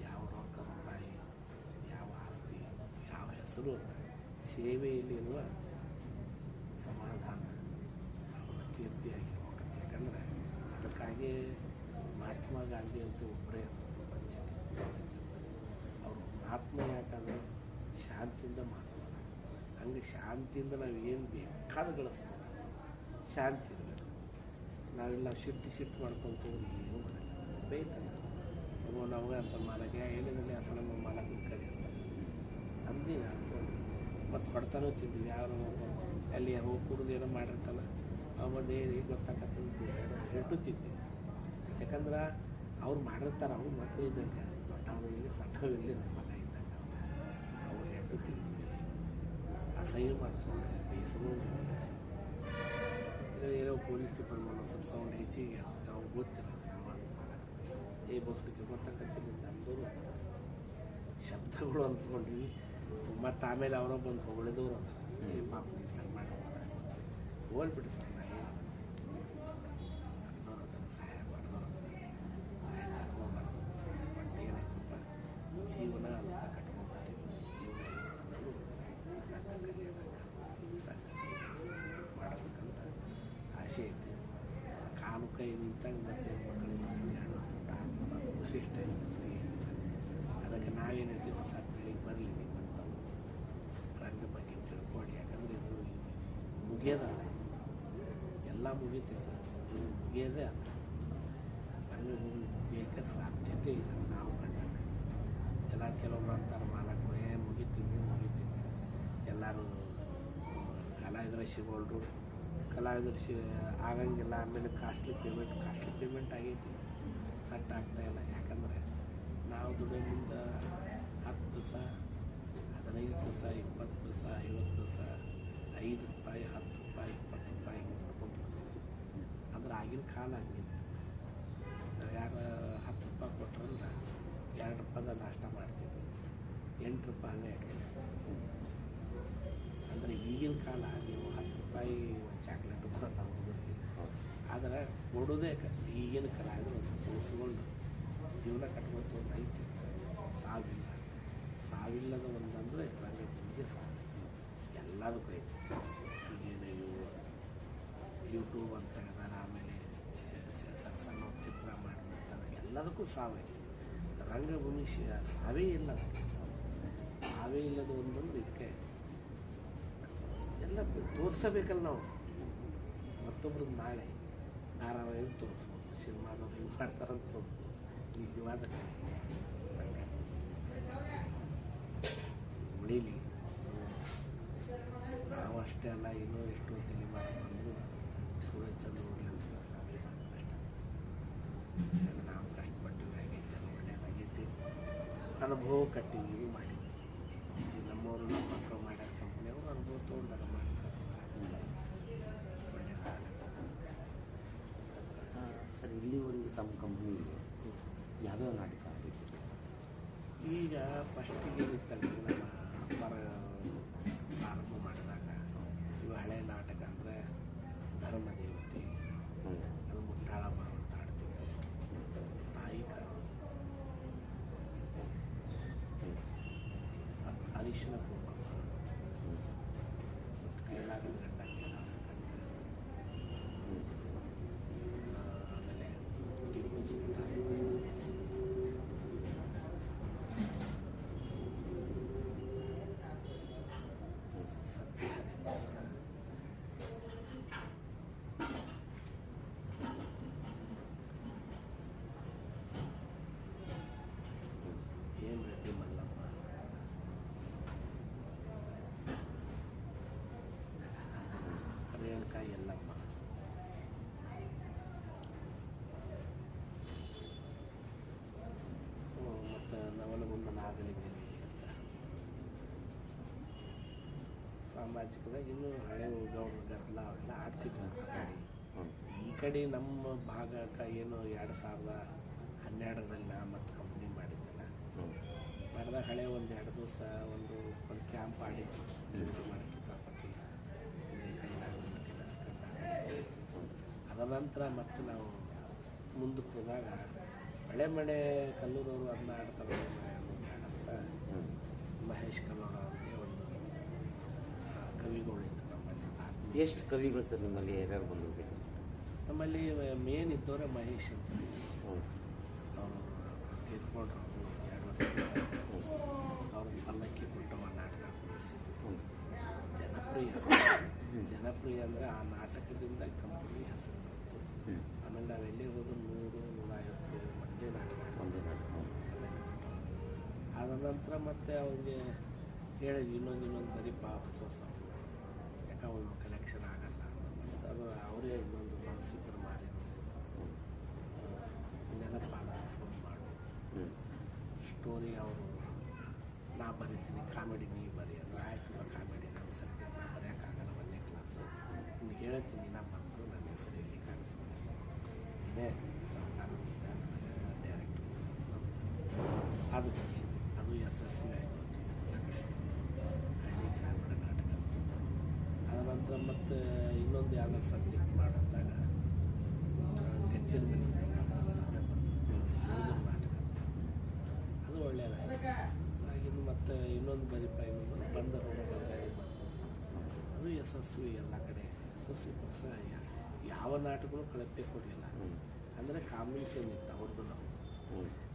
ಯಾವ ರೊಕ್ಕ ರೂಪಾಯಿ, ಯಾವ ಆಸ್ತಿ, ಯಾವ ಹೆಸರು ಅಲ್ಲ. ಸೇವೆಯಲ್ಲಿರುವ ಸಮಾಧಾನ ಅವರ ಕೀರ್ತಿಯಾಗಿ ಹೋಗುತ್ತೆ. ಯಾಕಂದರೆ ಅದಕ್ಕಾಗಿ ಮಹಾತ್ಮ ಗಾಂಧಿ ಅಂತ ಒಬ್ಬರೇ ಪ್ರಪಂಚಕ್ಕೆ. ಅವರು ಮಹಾತ್ಮ ಯಾಕಂದ್ರೆ ಶಾಂತಿಯಿಂದ ಮಹಾತ್ಮ. ಹಂಗೆ ಶಾಂತಿಯಿಂದ ನಾವು ಏನು ಬೇಕಾದ ಗಳಿಸ್ಬೋದು. ಶಾಂತಿ ಇರಬೇಕು. ನಾವೆಲ್ಲ ಸಿಟ್ಟು ಮಾಡ್ಕೊತೋದ್ರೆ ಏನೂ ಮಾಡಲ್ಲ. ಬೈತಾನೆ ನಮಗೆ ಅಂತ ಮಾಲಕ್ಕೆ ಏನಿದಲ್ಲಿ ಅಸಲ ನಮ್ಮ ಮಾಲಕ್ಕೆ ಕರಿ ಅಂತ ಅಂದು ಅನ್ಸೋದು. ಮತ್ತು ಹೊಡ್ತಾನೂ ತಿಂತೀವಿ. ಯಾರು ಅಲ್ಲಿ ಹೋಗಿ ಕುಡಿದು ಏನೋ ಮಾಡಿರ್ತಾನ ಅವಾಗ ಗೊತ್ತಾಗತ್ತೆ ಹೇಳ್ಟು ತಿಂತೀವಿ. ಯಾಕಂದ್ರೆ ಅವ್ರು ಮಾಡಿರ್ತಾರೆ. ಅವ್ರು ಮಕ್ಕಳು ಇದ್ದಂಗೆ ದೊಡ್ಡವರು ಇಲ್ಲಿ ಸಣ್ಣವಿಲ್ಲಿ ನಮ್ಮ ಮಗ ಇದ್ದಂಗೆ ಅವ್ರು ಹೇಳ್ಟು ತಿಂತೀವಿ. ಅಸಹ್ಯ ಮಾಡಿಸ್ಕೊಂಡು ಬೇಸರು ಏನೋ ಪೊಲೀಸ್ ಡಿಪಾರ್ಟ್ಮೆಂಟ್ ಸ್ವಲ್ಪ ಸೌಂಡ್ ಹೆಚ್ಚಿಗೆ ಅವ್ರು ಗೊತ್ತಿಲ್ಲ. ಬಸ್ಬಿಟ್ಟು ಗೊತ್ತಾಗತ್ತಿಲ್ಲ ನಮ್ಮದವರು ಶಬ್ದಗಳು ಅನ್ಸ್ಕೊಂಡ್ವಿ. ಮತ್ತು ಆಮೇಲೆ ಅವರ ಬಂದು ಹೊಗಳಿದವರು ಅಂತ ಪಾಪ ಮಾಡಿ ಹೋಗ್ಬಿಟ್ಟು ಸರ್ ನಾ ಏನು ಅನ್ನೋರು ಅದನ್ನು ಸಹಾಯ ಮಾಡಿದವರು ಸಹಾಯ ಧರ್ಮ ಮಾಡಿದ್ರು. ಬಟ್ ಏನಾಯ್ತಪ್ಪ, ಜೀವನ ಅಂತ ಕಟ್ಕೊಂಡ್ಬಿಟ್ಟಿವಿ. ಜೀವನ ಮಾಡಬೇಕಂತ ಆಸೆ ಐತಿ. ಕಾಲು ಕೈ ನಿಂತಾಗ ಮತ್ತೆ ಮಕ್ಕಳಿಗೆ ಇಷ್ಟ ಅನಿಸುತ್ತೆ. ಅದಕ್ಕೆ ನಾವೇನೈತಿ ಹೊಸ ಪೀಳಿಗೆ ಬರಲಿ, ನಿಮ್ಮಂತ ರಂಗ ಬಗ್ಗೆ ತಿಳ್ಕೊಳ್ಳಿ. ಯಾಕಂದರೆ ಇದು ಮುಗಿಯೋದಲ್ಲ, ಎಲ್ಲ ಮುಗಿತೈತೆ, ಇದು ಮುಗಿಯೋದೇ ಅಲ್ಲ. ರಂಗಭೂಮಿ ಮುಗಿಯೋಕ್ಕೆ ಸಾಧ್ಯತೆ ಇಲ್ಲ. ನಾವು ಕಂಡಾಗ ಎಲ್ಲ ಕೆಲವೊಬ್ರು ಅಂತಾರೆ ಮಾಲಕರು ಮುಗಿತೀನಿ ಎಲ್ಲರೂ ಕಲಾವಿದರು ಸಿಗೋಲ್ರು ಕಲಾವಿದರು ಆಗಂಗಿಲ್ಲ. ಆಮೇಲೆ ಕಾಸ್ಟ್ಲಿ ಪೇಮೆಂಟ್ ಆಗೈತಿ, ಸೆಟ್ ಆಗ್ತಾಯಿಲ್ಲ. ಯಾಕಂದರೆ ನಾವು ದುಡಿಯೋದ್ರಿಂದ 10 ದಿವಸ 15 ದಿವಸ 20 ದಿವಸ 50 ದಿವಸ 5 ರೂಪಾಯಿ 10 ರೂಪಾಯಿ 20 ರೂಪಾಯಿ ಹಿಂಗೆ ಕೊಡ್ಕೊಂಡು ಅಂದ್ರೆ ಆಗಿನ ಕಾಲ ಹಂಗಿತ್ತು. ಯಾರು 10 ರೂಪಾಯಿ ಕೊಟ್ರಂದ್ರೆ 2 ರೂಪಾಯಿದ ನಾಷ್ಟ ಮಾಡ್ತಿದ್ವಿ, 8 ರೂಪಾಯಿ ಇಟ್ಕೊಂಡು. ಅಂದರೆ ಈಗಿನ ಕಾಲ ನೀವು 10 ರೂಪಾಯಿ ಚಾಕ್ಲೇಟ್ ಕೊಡಲ್ಲ ಹುಡುಗರಿಗೆ. ಆದರೆ ಕೊಡೋದೇ ಈಗಿನ ಕಾಲ ಆದರೆ ಒಂದು ಸ್ವಲ್ಪ ಉಳಿಸ್ಕೊಂಡು ಜೀವನ ಕಟ್ಕೊಳ್ತು ಒಂದು ಐತಿ. ಸಾವಿಲ್ಲದ ಒಂದಂದರೆ ರಂಗ ಭೂಮಿಗೆ ಸಾವು ಎಲ್ಲದಕ್ಕೂ ಐತಿ. ಈಗೇನು ಯೂಟ್ಯೂಬ್ ಅಂತ ತೆಗೆದಾರೆ, ಆಮೇಲೆ ಸಣ್ಣ ಚಿತ್ರ ಮಾಡಿಬಿಡ್ತಾರೆ, ಎಲ್ಲದಕ್ಕೂ ಸಾವೈತಿ. ರಂಗಭೂಮಿ ಸಾವೇ ಇಲ್ಲದ ಒಂದೊಂದು ಇದಕ್ಕೆ ಎಲ್ಲ ತೋರಿಸಬೇಕಲ್ಲ. ನಾವು ಮತ್ತೊಬ್ರದ್ದು ನಾಳೆ ಧಾರಾವಾಹಿ ತೋರಿಸ್ಬೋದು, ಸಿನಿಮಾದವ್ರು ಹಿಂಗೆ ಮಾಡ್ತಾರಂತ ತೋರಿಸ್ಬೋದು. ನಿಜವಾದ ಉಳೀಲಿ. ನಾವು ಅಷ್ಟೇ ಅಲ್ಲ, ಇನ್ನೂ ಎಷ್ಟೋ ತಲೆ ಮಾಡಿ ಬಂದರೂ ಸೂರಜ್ ಚಂದ್ರ ಉಳ್ಳಿ ಅಂತ ನಾವೇ ಅಷ್ಟೇ. ನಾವು ಕಷ್ಟಪಟ್ಟಿವಿ, ಆಗೈತೆ, ಎಲ್ಲ ಒಳ್ಳೆಯದಾಗೈತಿ, ಅನುಭವ ಕಟ್ಟಿವಿ, ಇದು ಮಾಡಿವಿ. ನಮ್ಮವರು ನಮ್ಮ ಮಕ್ಕಳು ಮಾಡ್ಯಾರ ಕಂಪ್ನಿಯವರು ಅನುಭವ ತೊಗೊಂಡಾರ ಮಾಡ್ತಾರೆ, ಒಳ್ಳೆಯದಾಗಲ್ಲ. ಸರ್, ಇಲ್ಲಿವರೆಗೂ ತಮ್ಮ ಕಂಪ್ನಿಗೆ ಯಾವ್ಯಾವ ನಾಟಕ ಆಗೈತಿ? ಈಗ ಫಸ್ಟಿಗೆ ಏನಿತ್ತಲ್ಲ, ನಮ್ಮ ಅಪ್ಪರ ಪ್ರಾರಂಭ ಮಾಡಿದಾಗ ಇವು ಹಳೆ ನಾಟಕ ಅಂದರೆ ಧರ್ಮದೇವತೆ, ಅದು ಮುಟ್ಟಾಳಮ್ಮ ಅಂತ ಆಡ್ತಿದ್ವಿ, ತಾಯಿ ಅರಿಶಿನ ಕುಂಕುಮ, ಮತ್ತು ಕೈಲಾಗದ ಗಂಡ ಕೆಲಸ ಕಂಡ, ಆಮೇಲೆ ಟಿಪ್ಪು ಸುಲ್ತಾನ್, ರೆಡ್ಡಿ ಮಲ್ಲಮ್ಮ, ರೇಣುಕಾ ಯಲ್ಲಮ್ಮ, ಮತ್ತು ನವಲಗುಂದ ನಾಗಲಿಂಗಲಿ ಅಂತ ಸಾಮಾಜಿಕದಾಗ ಇನ್ನೂ ಹಳೆ ಗೌಡ್ರ ಗದ್ದಲ ಅವೆಲ್ಲ ಆಡ್ತಿದ್ವಿ. ಈ ಕಡೆ ನಮ್ಮ ಭಾಗಕ್ಕೆ ಏನು 2012ರಲ್ಲಿ ನಾ ಮತ್ತು ಕಂಪ್ನಿ ಮಾಡಿದ್ದಲ್ಲ, ಮಾಡಿದಾಗ ಹಳೆ ಒಂದು 2 ದಿವಸ ಒಂದು ಕ್ಯಾಂಪ್ ಆಡಿದ್ದು ಮಾಡಿ ಕಿತಾಪಟ್ಟಿ ಅದರ ನಂತರ ಮತ್ತೆ ನಾವು ಮುಂದಕ್ಕೆ ಹೋದಾಗ ಮಳೆ ಕಲ್ಲೂರವರು ಅದನ್ನ ಆಡ್ತಾರೆ ಅಂತ ಮಹೇಶ್ ಕಲೋಹ ಅವ್ರಿಗೆ ಒಂದು ಕವಿಗಳು ಇತ್ತು ನಮ್ಮಲ್ಲಿ. ಎಷ್ಟು ಕವಿಗಳು ಸರ್ ನಿಮ್ಮಲ್ಲಿ ಯಾರ್ಯಾರು ಬಂದಿರ್ಬೇಕು? ನಮ್ಮಲ್ಲಿ ಮೇನ್ ಇದ್ದವರೇ ಮಹೇಶ್ ಅಂತ, ಅವರು ತೀರ್ಕೊಂಡ್ರು 2 ವರ್ಷ. ಅವ್ರಿಗೆ ಪಲ್ಲಕ್ಕಿ ಕೊಟ್ಟವ ನಾಟಕ ಕೊಡಿಸಿದ್ರು. ಜನಪ್ರಿಯ ಅಂದರೆ ಆ ನಾಟಕದಿಂದ ಕಂಪನಿ ಹೆಸರು ಬಂತು. ಆಮೇಲೆ ನಾವೆಲ್ಲೇ ಹೋದ್ರು 100-150 ಒಂದೇ ನಾಟಕ. ಆದ ನಂತರ ಮತ್ತೆ ಅವ್ರಿಗೆ ಹೇಳಿದ್ವಿ ಇನ್ನೊಂದು ಬರೀಪ ಹೊಸ ಯಾಕೆ ಅವನು ಕಲೆಕ್ಷನ್ ಆಗಲ್ಲ ಮತ್ತು ಅದು ಅವರೇ ಇನ್ನೊಂದು ಮನಸ್ಸಿದ್ರು ಮಾರಿ ನೆನಪಾದ ಫೋನ್ ಮಾಡು ಸ್ಟೋರಿ. ಅವರು ನಾ ಬರೀತೀನಿ, ಕಾಮಿಡಿ ನೀ ಬರೀ ಅಂದ್ರೆ ಆಯ್ತು, ಕಾಮಿಡಿ ನಮ್ಮ ಸತ್ಯ ನಾ ಬರೆಯೋಕ್ಕಾಗಲ್ಲ, 1ನೇ ಕ್ಲಾಸ್ ನಿಮ್ಗೆ ಹೇಳ್ತೀನಿ, ನಾ ಬಂದು ನನ್ನ ಹೆಸರು ಇಲ್ಲಿ ಕಾಣಿಸ್ಕೊಂಡು ಇದೇ ಡೈರೆಕ್ಟ್ ಅದು ಕಲಿಸಿದೆ. ಅದು ಯಶಸ್ವಿ ಆಯಿತು, ಹಳ್ಳಿ ಗ್ರಾಮೀಣ ನಾಟಕ. ಅದರ ನಂತರ ಮತ್ತು ಇನ್ನೊಂದು ಯಾವ್ದಾದ್ರು ಸಬ್ಜೆಕ್ಟ್ ಮಾಡಿದಾಗ ಹೆಚ್ಚಿನ ಮೇಲೆ ನಾಟಕ, ಅದು ಒಳ್ಳೆಯದಾಗಿದೆ. ಹಾಗಿನ್ನು ಮತ್ತು ಇನ್ನೊಂದು ಬರೀಪ ಇನ್ನೊಂದು ಬಂದ ಅದು ಯಶಸ್ವಿ, ಎಲ್ಲ ಕಡೆ ಯಶಸ್ವಿ ಪಕ್ಷ. ಯಾವ ನಾಟಕಗಳು ಕಳಪೆ ಕೊಡಲಿಲ್ಲ, ಅಂದರೆ ಕಾಂಬಿನೇಷನ್ ಇತ್ತು ಅವ್ರದ್ದು. ನಾವು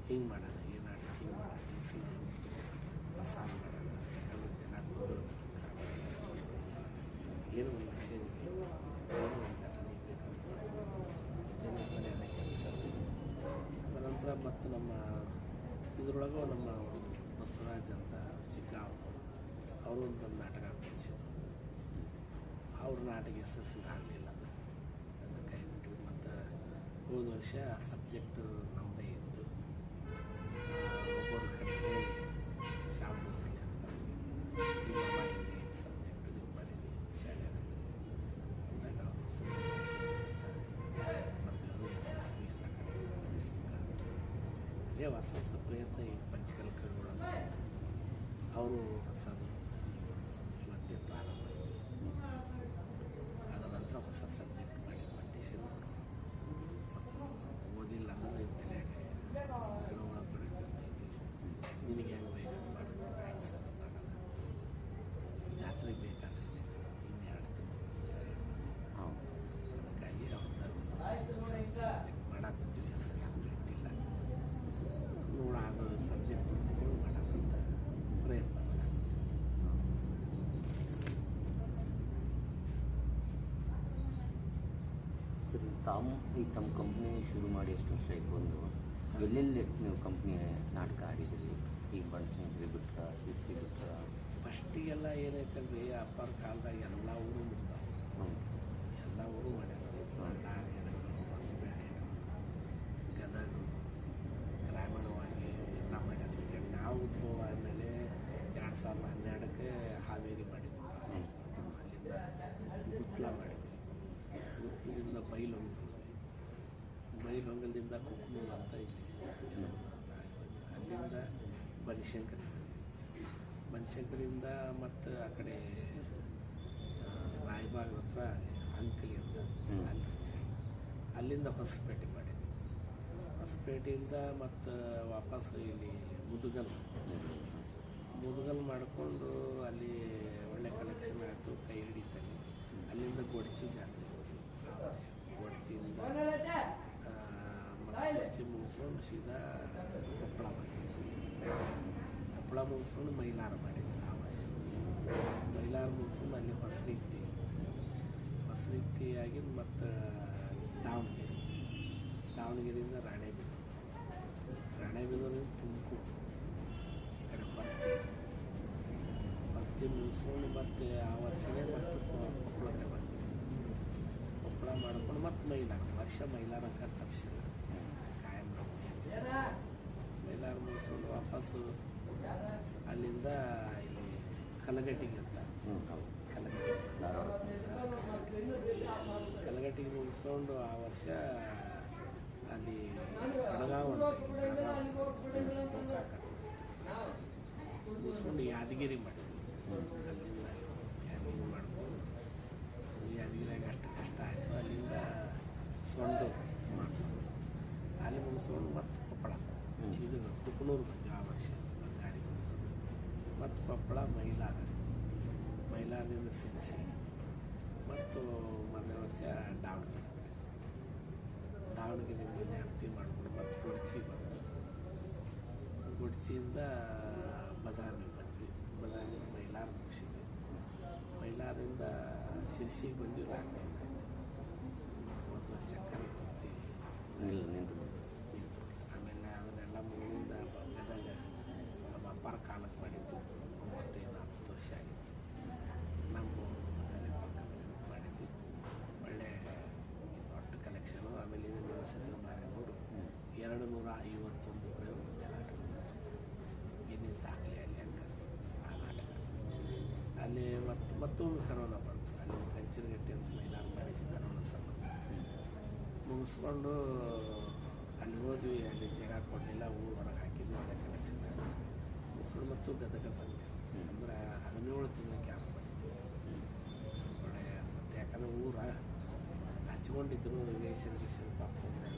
ಹಿಂಗೆ ಮಾಡೋಣ, ಈ ನಾಟಕ ಹಿಂಗೆ ಮಾಡೋಣ, ಹೊಸ ಮಾಡೋಣ, ಯಾಕಂದ್ರೆ ಜನ ಕೂದಲು ಏನು ಒಂದು ವಿಷಯ ಏನು ಒಂದು ಘಟನೆ ಜನ ಮನೆಯಲ್ಲ ಕೆಲಸ. ಅದರ ನಂತರ ಮತ್ತು ನಮ್ಮ ಇದರೊಳಗೂ ನಮ್ಮ ಬಸವರಾಜ್ ಅಂತ ಶಿಗ್ಗಾಂವ್ ಅವರು ಒಂದು ನಾಟಕ ಕಲಿಸಿದ್ರು. ಅವ್ರ ನಾಟಕ ಯಶಸ್ವಿ ಆಗಲಿಲ್ಲ, ಅದನ್ನು ಕೈ ಬಿಟ್ಟು. ಮತ್ತು ಹೋದ ವರ್ಷ ಸಬ್ಜೆಕ್ಟು ನಮ್ಮದೇ ಇತ್ತು. ಒಬ್ಬರ ಕಡೆ ಶ್ಯಾಮ್ ಭೋಸ್ಲೆ ಅಂತ ಸಬ್ಜೆಕ್ಟ್ ನೀವು ಬರೀರಿ ಶಾಲೆಯಲ್ಲಿ ಅಂದಾಗ ಮತ್ತು ಯಶಸ್ವಿ ಎಲ್ಲ ಕಡೆ ಅದೇ ಹೊಸ ಹೊಸ ಪ್ರಯತ್ನ ಈ ಪಂಚಕಲ್ಕಗಳನ್ನು ಅವರು ಹೊಸದು ಇವತ್ತೇ ಪ್ರಾರಂಭ ಆಯಿತು. ಅದ ನಂತರ ಹೊಸ ಸಬ್ಜೆಕ್ಟ್ ಮಾಡಿ ಕಂಡೀಷನ್ ಓದಿಲ್ಲ ಅಂದ್ರೆ ತಲೆಯಾಗ ನಿನಗೆ ಹೆಂಗೆ ಬೇಕು ಮಾಡೋದು ಆಯ್ತು ಜಾತ್ರೆಗೆ ಬೇಕಾದ್ರೆ ಇನ್ನೆರಡು ತಿಂಗಳು ಅದಕ್ಕಾಗಿ ಅವ್ರನ್ನ ಮಾಡಾಕತ್ತೀವಿ. ಇಲ್ಲ ನೋಡಾದ ಸಬ್ಜೆಕ್ಟ್ ಮಾಡಕ್ಕಂತ ಪ್ರಯತ್ನ ಸರ್, ತಮ್ಮ ಕಂಪ್ನಿ ಶುರು ಮಾಡಿ ಎಷ್ಟು ವರ್ಷ ಆಯಿತು? ಒಂದು ಎಲ್ಲೆಲ್ಲಿ ನೀವು ಕಂಪ್ನಿ ನಾಟಕ ಆಡಿದ್ದೀರಿ? ಈಗ ಬನಶಂಕರಿ ಬಿಟ್ರ, ಸಿಸಿ ಬಿಟ್ರ? ಫಸ್ಟಿಗೆಲ್ಲ ಏನೈತಲ್ರಿ, ಅಪ್ಪರ ಕಾಲದಾಗ ಎಲ್ಲ ಊರು ಮುಟ್ತಾವೆ, ಎಲ್ಲ ಊರು ಮಾಡ್ಯಾರ. ಬಳ್ಳಾರಿ, ಹೊಸಪೇಟೆ, ಗದಗ, ಗ್ರಾಮೀಣವಾಗಿ ಎಲ್ಲ ಮಾಡ್ಯಾರ. ಈಗ ನಾವು ಉದ್ಭವ ಆದಮೇಲೆ 2012ಕ್ಕೆ ಹಾವೇರಿ ಮಾಡಿದ್ವಿ. ಅಲ್ಲಿಂದ ಗುತ್ಲ ಮಾಡಿದ್ವಿ. ಗುತ್ಲದಿಂದ ಬೈಲೊಂಗಲದಿಂದ ಕುಕ್ನೂರು ಅಂತ ಇಲ್ಲಿ, ಅಲ್ಲಿಂದ ಬನಶಂಕರಿಯಿಂದ ಮತ್ತು ಆ ಕಡೆ ರಾಯಬಾಗ್ ಹತ್ರ ಅಂಕಲಿ ಅಂತ ಅಲ್ಲಿಂದ ಹೊಸಪೇಟೆ ಮಾಡಿದ್ವಿ. ಹೊಸಪೇಟೆಯಿಂದ ಮತ್ತು ವಾಪಸ್ ಇಲ್ಲಿ ಮುದುಗಲ್ ಮಾಡಿಕೊಂಡು ಅಲ್ಲಿ ಒಳ್ಳೆ ಕಲೆಕ್ಷನ್ ಆಯಿತು, ಕೈ ಹಿಡಿತಲ್ಲಿ. ಅಲ್ಲಿಂದ ಗೊಡಚಿ ಜಾತ್ರೆ ಹೋದ್ವಿ. ಗೊಡಚಿಯಿಂದ ಗೊಡಚಿ ಮುಗಿಸ್ಕೊಂಡು ಸೀದಾ ಕೊಪ್ಪಳ ಮಾಡಿದ್ವಿ. ಕೊಪ್ಪಳ ಮುಗಿಸ್ಕೊಂಡು ಮೈಲಾರ ಮಾಡಿದ್ವಿ. ಆ ವರ್ಷ ಮೈಲಾರ ಮುಗಿಸ್ಕೊಂಡು ಅಲ್ಲಿ ಹೊಸರಿತ್ತಿ ಆಗಿದ್ದು ಮತ್ತು ದಾವಣಗೆರೆಯಿಂದ ರಾಣೆಬೆನ್ನೂರಿಂದ ತುಮಕೂರು, ಈ ಕಡೆ ಬರ್ತಿ ಮುಗಿಸ್ಕೊಂಡು ಮತ್ತೆ ಆ ವರ್ಷನೇ ಮತ್ತು ಕೊಪ್ಪಳಕ್ಕೆ ಬಂದ್ವಿ. ಕೊಪ್ಪಳ ಮಾಡ್ಕೊಂಡು ಮತ್ತೆ ಮೈಲಾರ ಅಂತ ತಪ್ಪಿಸಿಲ್ಲ, ಕಾಯಂ ಮೈಲಾರ ಮುಗಿಸ್ಕೊಂಡು ವಾಪಸ್ಸು ಅಲ್ಲಿಂದ ಇಲ್ಲಿ ಕಲಗಟ್ಟಿಗೆ ಅಂತ ಕಲಗಟ್ಟಿಗೆ ಮುಗಿಸ್ಕೊಂಡು ಆ ವರ್ಷ ಅಲ್ಲಿ ಕಡಗಾವ್ ಮುಗಿಸ್ಕೊಂಡು ಯಾದಗಿರಿ ಮಾಡಿದ್ವಿ. ಅಲ್ಲಿಂದ ಯಾದಗಿರಿ ಮಾಡ್ಕೊಂಡು ಯಾದಗಿರಿಯಾಗ ಅಷ್ಟು ಕಷ್ಟ ಆಯಿತು. ಅಲ್ಲಿಂದ ಸೊಂಡು ಮಾಡಿಸ್ಕೊಂಡು ಅಲ್ಲಿ ಮುಗಿಸ್ಕೊಂಡು ಮತ್ತು ಕೊಪ್ಪಳ, ಇದು ಕುಕ್ನೂರು ಬಂದ್ವಿ. ಆ ವರ್ಷ ಗಾಡಿ ಮುಗಿಸ್ಕೊಂಡು ಮತ್ತು ಕೊಪ್ಪಳ, ಮೈಲಾರದಿಂದ ಸಿರಿಸಿ ಮತ್ತು ಮೊದಲ ವರ್ಷ ದಾವಣಗೆರೆಯಿಂದ ನ್ಯಾಪ್ತಿ ಮಾಡಿಕೊಂಡು ಮತ್ತು ಗೊಡಚಿಯಿಂದ ಬದಾಮಿ ಬಂದ್ವಿ. ಮೈಲಾರ ಮುಗಿಸಿದ್ವಿ. ಮೈಲಾರದಿಂದ ಸಿರಿಸಿಗೆ ಬಂದ್ವಿ. ಲಾಕ್ಡೌನ್ ಆಯಿತು. ಒಂದು ವರ್ಷ ಕರೆ ಬರ್ತೀವಿ ನಿಂತು. ಆಮೇಲೆ ಅದನ್ನೆಲ್ಲ ಮುಗಿದ ಗದಗ ನಮ್ಮ ಅಪ್ಪರ ಕಾಲಕ್ಕೆ ಮಾಡಿದ್ದು 35-40 ವರ್ಷ ಆಗಿತ್ತು. ನಮ್ಮ ಮನೆ ಪಕ್ಕದಲ್ಲಿ ಮಾಡಿದ್ವಿ. ಒಳ್ಳೆ ದೊಡ್ಡ ಕಲೆಕ್ಷನು. ಆಮೇಲೆ ಇದನ್ನು ಸತ್ರ ಮಾರೇಗೌಡು 251 ಪ್ರಯೋಗ ನಾಟಕ ಏನೇನು ದಾಖಲೆ ಅಲ್ಲಿ ಹಂಗೆ ಆ ನಾಟಕ. ಅಲ್ಲಿ ಮತ್ತೊಂದು ಕರೋನಾ ಬಂತು. ಅಲ್ಲಿ ಕಂಚಿನಗಟ್ಟಿ ಅಂತ ಮೈಲಾರ ಮಾಡಿದ್ವಿ. ಕರೋನಾ ಸಂಬಂಧ ಮುಗಿಸ್ಕೊಂಡು ಅಲ್ಲಿ ಹೋದ್ವಿ. ಅಲ್ಲಿ ಜಾಗ ಕೊಡಲಿಲ್ಲ, ಊರು ಹೊರಗೆ ಹಾಕಿದ್ವಿ. ಅದೇ ಕಲೆಕ್ಷನ್ ಮುಗಿಸ್ಕೊಂಡು ಮತ್ತು ಗದಗ ಬಂದ್ವಿ. ಅಂದ್ರೆ 17 ತಿಂಗಳ ಕ್ಯಾಂಪ್ ಮಾಡಿದ್ವಿ. ಒಳ್ಳೆ ಮತ್ತು ಯಾಕಂದ್ರೆ ಊರ ಹಚ್ಕೊಂಡಿದ್ರು ರಿಲೇಷನ್ ಪಾಪ ತೊಂದರೆ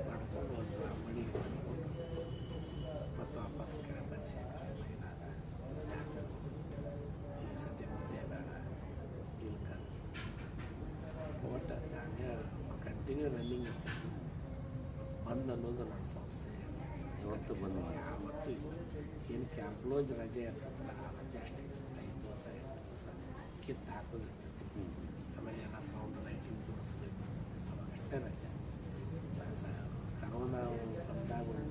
ಮಾಡ್ಕೊಂಡು ಒಂದು ಮಣಿ ಮಾಡಿಕೊಂಡು ಮತ್ತು ವಾಪಸ್ ಕಡೆ ಬನಶಂಕರಿ, ಮೈಲಾರ ಜಾತ್ರೆ ಈ ಸದ್ಯ ಮಧ್ಯೆ ಬೇಡ ಇಲ್ಕ ಒಟ್ಟು ಹಂಗೆ ಕಂಟಿನ್ಯೂ ರನ್ನಿಂಗ್ ಇರ್ತೈತಿ. ಅನ್ನೋದು ನನ್ನ ಸಂಸ್ಥೆ ಯಾವತ್ತು ಬಂದು ಯಾವತ್ತು ಏನು ಕ್ಯಾಂಪ್ಲೋಜ್ ರಜೆ ಇರ್ತದಲ್ಲ, ಆ ರಜೆ ಅಷ್ಟೇ 5 ದಿವಸ 8 ದಿವಸ ಕಿತ್ತು ಹಾಕೋದಿರ್ತೈತಿ. ಆಮೇಲೆ ಎಲ್ಲ ಸೌಂಡ್ ಲೈಟಿಂಗ್ ತೋರಿಸ್ಬೇಕು, ಅವಾಗಷ್ಟೇ ರಜೆ. ಕರೋನಾ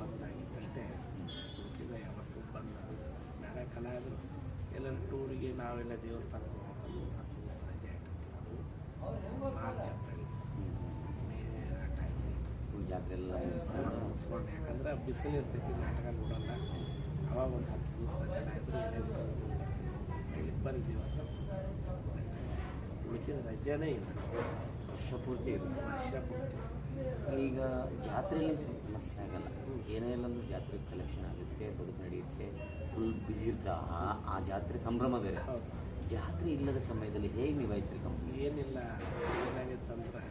ಬಂದಾಗಿತ್ತಷ್ಟೇ ಬಂದ ನಾಳೆ ಕಲಾವಿದರು ಎಲ್ಲ ಟೂರಿಗೆ ನಾವೆಲ್ಲ ದೇವಸ್ಥಾನಕ್ಕೆ ಹೋಗ್ಬೇಕು 10 ದಿವಸ ರಜೆ ಇಟ್ಟಿರ್ತೀವಿ. ಅದು ಮಾರ್ಚ್ ಏಪ್ರಿಲ್ ಮೇ ಆ ಟೈಮ್ ಜಾತ್ರೆ ಎಲ್ಲ ಮುಗಿಸ್ಕೊಂಡು, ಯಾಕಂದ್ರೆ ಬಿಸಿಲು ಇರ್ತೈತಿ, ನಾಟಕ ನೋಡೋಲ್ಲ. ಅವಾಗ ಒಂದು 10 ದಿವಸ ಕಲಾವಿದರು ಇಬ್ಬರು ದೇವಸ್ಥಾನ ಉಳಿಕಿದ ರಜೆನೇ ಇಲ್ಲ, ವರ್ಷ ಪೂರ್ತಿ ಇರುತ್ತೆ. ವರ್ಷ ಪೂರ್ತಿ. ಈಗ ಜಾತ್ರೆಯಲ್ಲಿ ಸ್ವಲ್ಪ ಸಮಸ್ಯೆ ಆಗಲ್ಲ, ಏನೇ ಇಲ್ಲಂದ್ರೂ ಜಾತ್ರೆ ಕಲೆಕ್ಷನ್ ಆಗುತ್ತೆ, ಬದುಕು ನಡೆಯುತ್ತೆ, ಫುಲ್ ಬ್ಯುಸಿ ಇರ್ತಾರೆ. ಆ ಜಾತ್ರೆ ಸಂಭ್ರಮ ಬೇರೆ. ಹೌದು, ಜಾತ್ರೆ ಇಲ್ಲದ ಸಮಯದಲ್ಲಿ ಹೇಗೆ ನಿಭಾಯಿಸ್ತೀರಿ ಕಂಪ್ನಿ? ಏನಿಲ್ಲ, ಏನಾಗಿತ್ತಂದ್ರೆ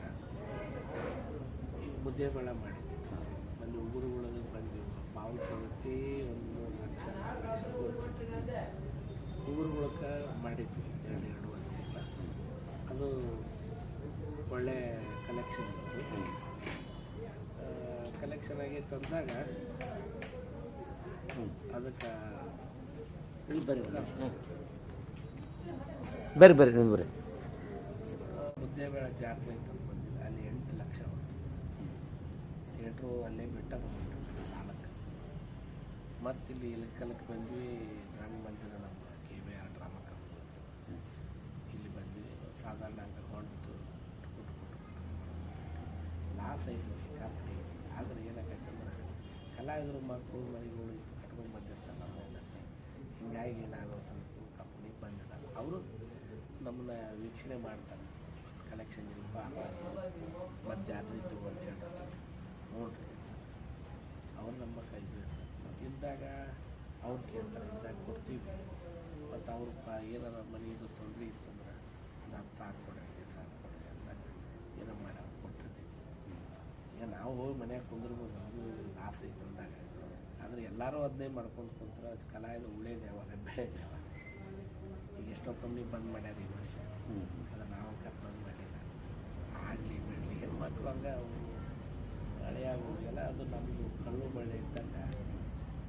ಈಗ ಮುದ್ದೆಬೇಳೆ ಮಾಡಿ ಅಲ್ಲಿ ಉಗುರುಗಳಿಗೆ ಬಂದಿವು ಪಾವನ ಸಮಿತಿ 1 ಲಕ್ಷ ಉಗುರುಗಳಕ್ಕೆ ಮಾಡಿದ್ವಿ 2 ವರ್ಷದಿಂದ. ಅದು ಒಳ್ಳೆ ಕಲೆಕ್ಷನ್ ಇತ್ತು. ಕಲೆಕ್ಷನ್ ಆಗಿ ತಂದಾಗ ಅದಕ್ಕೆ ಬರ್ರಿ ನೀವು ಬರ್ರಿ. ಮುದ್ದೇಬೇಳೆ ಜಾತ್ರೆ ಅಂತ ಬಂದಿದೆ, ಅಲ್ಲಿ 8 ಲಕ್ಷ ಬಂತು. ಥಿಯೇಟ್ರು ಅಲ್ಲೇ ಬಿಟ್ಟ ಬಂದ್ಬಿಟ್ಟು ಸಾಲಕ್ಕೆ. ಮತ್ತಿಲ್ಲಿ ಇಲಕಲಕ್ಕೆ ಬಂದ್ವಿ, ಡ್ರಾಮ ಬಂದಿದೆ ನಮ್ಮ KBR ಡ್ರಾಮಾ ಕಂಪ್ನಿ. ಇಲ್ಲಿ ಬಂದ್ವಿ, ಸಾಧಾರಣ ಹಂಗೆ ಹೊಂಟು ಲಾಸ್ ಐತಿ, ಸಿಕ್ಕಾಪಟ್ಟೆ ಐತಿ. ಆದರೆ ಏನಾಗೈತಂದ್ರೆ ಕಲಾವಿದರು ಮಕ್ಕಳು ಮರಿಗಳು ಕಟ್ಕೊಂಡು ಬಂದಿರ್ತಾರೆ ನಮ್ಮಲ್ಲಿ. ಹೀಗಾಗಿ ನಾನು ಸ್ವಲ್ಪ ಕಂಪ್ನಿ ಬಂದಿಲ್ಲ, ಅವರು ನಮ್ಮನ್ನ ವೀಕ್ಷಣೆ ಮಾಡ್ತಾರೆ. ಕಲೆಕ್ಷನ್ ಇಲ್ಪ ಮತ್ತು ಜಾತ್ರೆ ಇತ್ತು ಅಂತ ಹೇಳ್ತಾರೆ, ನೋಡ್ರಿ ಅವ್ರು ನಮ್ಮ ಕೈ ಇದ್ದಾಗ ಅವ್ರು ಕೇಳ್ತಾರೆ, ಇದ್ದಾಗ ಕೊಡ್ತೀವಿ. ಮತ್ತು ಅವ್ರ ಏನಾರ ಮನೆಗೆ ತೊಂದರೆ ಇತ್ತಂದ್ರೆ ಒಂದು 10,000 ಕೊಡಿ, 5,000 ಕೊಡಿ ಅಂದಾಗ ಏನೋ ಮಾಡಿ ಅವ್ರು ಕೊಟ್ಟಿರ್ತೀವಿ. ಈಗ ನಾವು ಹೋಗಿ ಮನ್ಯಾಗ ಕುಂದ್ರಬೋದು, ಅದು ಲಾಸ್ ಐತೆ ಅಂದಾಗ. ಆದರೆ ಎಲ್ಲರೂ ಅದನ್ನೇ ಮಾಡ್ಕೊಂಡು ಕುಂತ್ರೆ ಅದು ಕಲಾವಿದ ಉಳ್ಳೇದು ಯಾವಾಗ ಬೆಳೆದು ಯಾವಾಗ. ಈಗ ಎಷ್ಟೋ ಕಂಪ್ನಿ ಬಂದ್ ಮಾಡ್ಯಾರ ಈ ವರ್ಷ, ಅದು ನಾವು ಬಂದ್ ಮಾಡಿಲ್ಲ. ಆಗಲಿ ಬಿಡಲಿ ಹೆಣ್ಮಕ್ಳು ಹಂಗೆ ಅವು ಹಳೆಯಾಗು ಎಲ್ಲ, ಅದು ನಮ್ಮದು ಕಳ್ಳು ಬಳ್ಳಿ ಇದ್ದಂಗ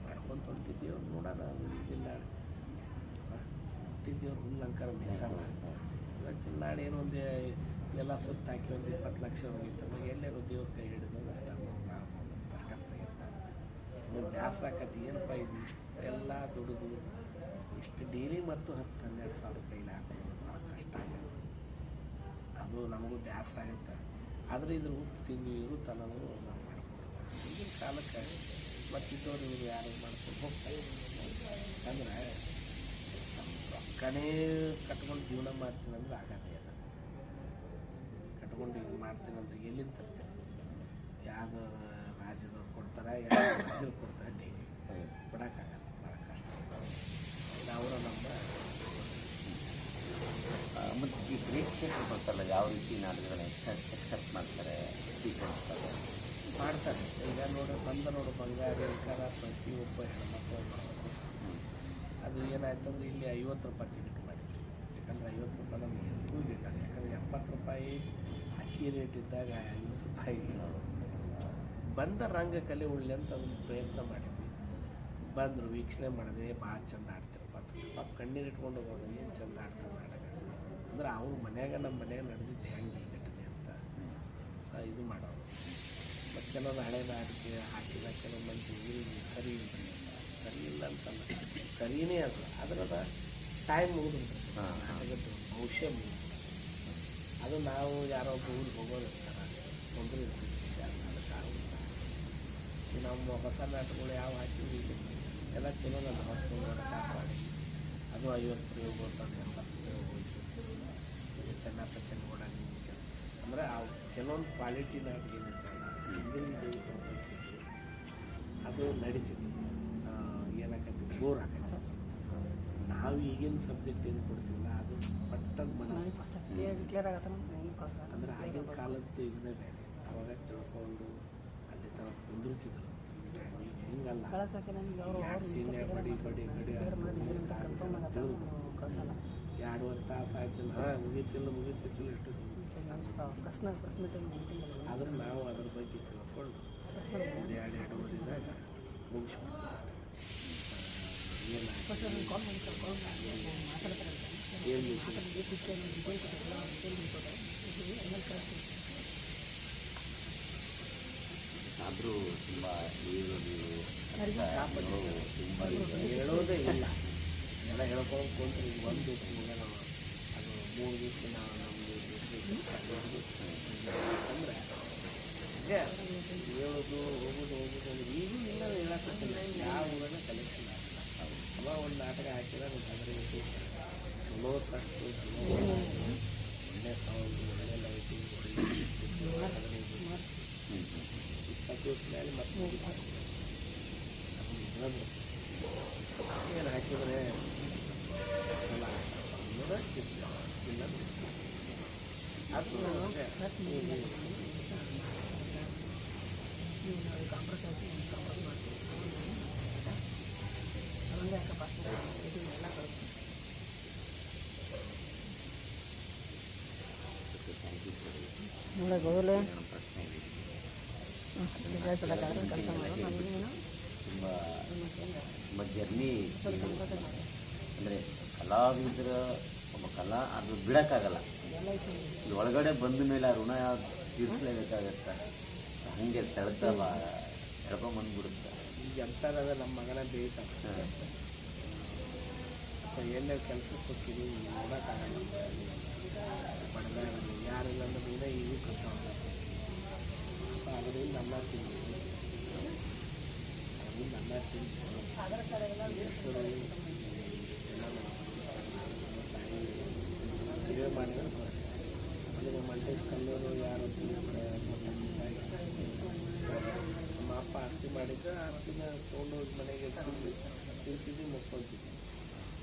ಮಾಡ್ಕೊಂತ ಹೊಂಟಿದ್ದೀವಿ. ನೋಡೋಣ, ಇಲ್ಲ ಹುಟ್ಟಿದ್ದೀವ್ರು ಹುಲ್ಲಂಕರ ಮೇಸಲ್ಲ. ಇವತ್ತಿನ ನಾಳೆ ಏನೋ ಒಂದು ಎಲ್ಲ ಸುತ್ತ ಹಾಕಿ ಒಂದು 20 ಲಕ್ಷ ಹೋಗಿತ್ತು, ಎಲ್ಲರೂ ದೇವ್ರ ಕೈ ಹಿಡಿದು ನಾವು ಅಷ್ಟ ಪ್ರಯತ್ನ. ಬ್ಯಾಸರ ಆಕತಿ, ಏನಪ್ಪ ಇದು ಇಷ್ಟೆಲ್ಲ ದುಡಿದು ಇಷ್ಟು ಡೈಲಿ ಮತ್ತು 10-12 ಸಾವಿರ ಕೈಲಿ ಹಾಕೋದು ಭಾಳ ಕಷ್ಟ ಆಗುತ್ತೆ. ಅದು ನಮಗೂ ಬ್ಯಾಸರ ಆಗುತ್ತೆ. ಆದರೆ ಇದ್ರ ಉಪ್ಪು ತಿಂದು ಇರುತ್ತನೂ ನಾವು ಮಾಡ್ಕೊಂಡು ಈಗಿನ ಕಾಲಕ್ಕೆ ಮತ್ತಿದ್ದವ್ರು ಇವರು ಯಾರು ಮಾಡ್ಕೊಂಡು ಹೋಗ್ತಾರೆ. ಅಂದ್ರೆ ರೊಕ್ಕನೇ ಕಟ್ಕೊಂಡು ಜೀವನ ಮಾಡ್ತೀನಿ ಅಂದ್ರೆ ಆಗತ್ತೆ. ಅದು ಕಟ್ಕೊಂಡು ಈಗ ಮಾಡ್ತೀನಂದ್ರೆ ಎಲ್ಲಿಂದ ತರ್ತೀನಿ? ಯಾವುದು ರಾಜ್ಯದವ್ರು ಕೊಡ್ತಾರೆ, ಯಾವ ರಾಜ್ಯದವ್ರು ಕೊಡ್ತಾರೆ, ಡೈಲಿ ಕೊಡೋಕ್ಕಾಗಲ್ಲ, ಭಾಳ ಕಷ್ಟ. ಅವರು ನಮ್ಮ ಮತ್ತು ಈ ಪ್ರೇಕ್ಷಕರು ಬರ್ತಾರಲ್ಲ, ಯಾವ ರೀತಿ ನಾಟಕಗಳನ್ನ ಎಕ್ಸೆಪ್ಟ್ ಮಾಡ್ತಾರೆ, ಸ್ವೀಕರಿಸ್ತಾರೆ? ಮಾಡ್ತಾರೆ. ಈಗ ನೋಡು ನೋಡು ಬಂಗಾರಿ ಅಂಕಾರ ಪ್ರತಿಯೊಬ್ಬ ಹೆಣ್ಮಕ್ಳು ಅದು ಏನಾಯ್ತು ಅಂದರೆ ಇಲ್ಲಿ 50 ರೂಪಾಯಿ ಟಿಕೆಟ್ ಮಾಡಿದ್ವಿ. ಯಾಕಂದ್ರೆ 50 ರೂಪಾಯಿ ನಮ್ಗೆ ಎಂದೂ ಗಿಟ್ಟಲ್ಲ. ಯಾಕಂದರೆ 70 ರೂಪಾಯಿ ಅಕ್ಕಿ ರೇಟ್ ಇದ್ದಾಗ 50 ರೂಪಾಯಿ ಬಂದ ರಂಗ ಕಲೆ ಉಳ್ಳಿ ಅಂತ ಒಂದು ಪ್ರಯತ್ನ ಮಾಡಿದ್ವಿ. ಬಂದರು, ವೀಕ್ಷಣೆ ಮಾಡಿದೆ, ಭಾಳ ಚಂದ ಆಡ್ತಾರೆ. ಪಾಪ ಕಣ್ಣೀರು ಇಟ್ಕೊಂಡು ಹೋಗೋದು, ಏನು ಚಂದ ಆಡ್ತಾರೆ ನಾಟಕ ಅಂದ್ರೆ ಅವ್ರ ಮನ್ಯಾಗ ನಮ್ಮ ಮನ್ಯಾಗ ನಡೆದಿದ್ದು ಹೆಂಗೆ ಈ ಘಟನೆ ಅಂತ ಇದು ಮಾಡೋರು. ಮತ್ತು ಕೆಲವೊಂದು ಹಳೆ ನಾಟಕ ಹಾಕಿದ ಕೆಲವು ಮಂದಿ ಸರಿ ಸರಿ ಇಲ್ಲ ಅಂತಲ್ಲ, ಸರಿಯೇ ಅದು. ಅದರದ ಟೈಮ್ ಮುಗಿದು ನಾಟಕದ್ದು ಭವಿಷ್ಯ ಮುಗಿದು. ಅದು ನಾವು ಯಾರೋ ಒಬ್ಬ ಊರಿಗೆ ಹೋಗೋದು ಇರ್ತಾರೆ, ತೊಂದರೆ ಇರ್ತೀವಿ. ಅದಕ್ಕೆ ಆಗುತ್ತೆ. ನಮ್ಮ ಹೊಸ ನಾಟಕಗಳು ಯಾವ ಹಾಕಿದ್ವಿ ಎಲ್ಲ ಚಲೋ ನಾನು ಹೊಸ್ಕೊಂಡು ಕಾಪಾಡಿ ಅದು 50 ಪ್ರಯೋಗ ಹೋಗ್ತಾನೆ, 80 ಪ್ರಯೋಗ ಹೋಯ್ತು. ಚೆನ್ನಪ್ಪ ಕೂಡ ಅಂದರೆ ಆ ಕೆಲವೊಂದು ಕ್ವಾಲಿಟಿ ನಾಟಕ ಏನಿರ್ತಲ್ಲ ಹಿಂದಿನ ಅದು ನಡೀತಿತ್ತು. ಏನಾಕೈತಿ ಬೋರ್ ಆಕೈತಿ. ನಾವು ಈಗಿನ ಸಬ್ಜೆಕ್ಟ್ ಏನು ಕೊಡ್ತೀವಲ್ಲ ಅದು ಪಟ್ಟಂತ ಅಂದರೆ ಆಗಿನ ಕಾಲದ್ದು ಇದನ್ನೇ ಬೇರೆ. ಅವಾಗ ತಿಳ್ಕೊಂಡು ಅಲ್ಲಿ ಥರ ಕುಂದಿರ್ತಿದ್ರು. ಈಗ ಹಿಂಗಲ್ಲ, ಸೀನ್ಯಾಗ ಬಡಿ ಬಡಿ ಬಡಿ 2.5 ತಾಸು ಆಯ್ತಿಲ್ಲ, ಮುಗೀತಿಲ್ಲ ಎಷ್ಟು ಆದ್ರೆ ನಾವು ಅದ್ರ ಬಗ್ಗೆ ತಿಳ್ಕೊಂಡು 2-2.5 ಮುಗಿಸ್ಬಿಟ್ಟು ಆದರೂ ತುಂಬ ಹೇಳೋದು ತುಂಬ ಹೇಳೋದೇ ಇಲ್ಲ ಎಲ್ಲ ಹೇಳ್ಕೊಂಡು ಕುಂತ್ರೆ ಈಗ ಒಂದು ದಿವಸ ಮುಗಿದ ಅದು 3 ದಿವಸ ನಾವು ನಮ್ಮದು ಅಂದರೆ ಹೀಗೆ ಹೇಳೋದು ಹೋಗೋದು ಅಂದ್ರೆ ಈಗೂ ಇಲ್ಲ ಹೇಳಕ್ಕಿಲ್ಲ ಯಾವ ಊರನ್ನ ಕಲೆಕ್ಷನ್ ಆಗ್ತದೆ ಅವ ಒಂದು ನಾಟಕ ಹಾಕಿದ್ರೆ ಅದ್ರ ಚಲೋ ಸಟ್ಟು ಚಲೋ ಒಳ್ಳೆ ಸೌಂಡು ಒಳ್ಳೆ ಲೈಟಿಂಗ್ ಒಳ್ಳೆ 20 ದಿವಸ ಮೇಲೆ ಮತ್ತೆ ಏನು ಹಾಕಿದರೆ ಚಲ ಇಲ್ಲ ಅದು ಗೊದಲು ಪ್ರಶ್ನೆ ಇದೆ ತುಂಬ ಜರ್ನಿ ಅಂದರೆ ಕಲಾವಿದರ ಒಬ್ಬ ಕಲಾ ಅದು ಬಿಡೋಕ್ಕಾಗಲ್ಲ ಇಲ್ಲಿ ಒಳಗಡೆ ಬಂದ ಮೇಲೆ ಆ ಋಣ ತೀರಿಸಲೇಬೇಕಾಗತ್ತೆ ಹಾಗೆ ಸೆಳೆತಲ್ಲ ಎಳ್ಕೊಂಬಂದ್ಬಿಡುತ್ತೆ ಈಗ ಎಂಥಾದ್ರೆ ನಮ್ಮ ಮಗನ ಬೇಯ್ತಾರೆ ಎಲ್ಲೇ ಕೆಲಸಕ್ಕೆ ಹೋಗ್ತೀವಿ ನೋಡೋಕ್ಕಾಗಲ್ಲ ಬಡದ ಯಾರಿಲ್ಲ ಅಂದ್ರೆ ನೀನೇ ಈಗೂ ಕೆಲಸ ಅದರಿಂದ ಅನ್ನ ತಿಂತೀವಿ ಅದರಿಂದ ಅನ್ನ ತಿಂತೀವಿ ಮದುವೆ ಮಾಡಿದ್ರೆ ಅದಕ್ಕೆ ಮಂಡ್ಯ ಕಲ್ಲೂರು ಯಾರು ನಮ್ಮ ಅಪ್ಪ ಆರತಿ ಮಾಡಿದ್ರೆ ಆರತಿನ ತೊಗೊಂಡೋಗಿ ಮನೆಗೆ ತಿಂತಿದ್ವಿ ಮುಕ್ಕೊಳ್ತಿದ್ವಿ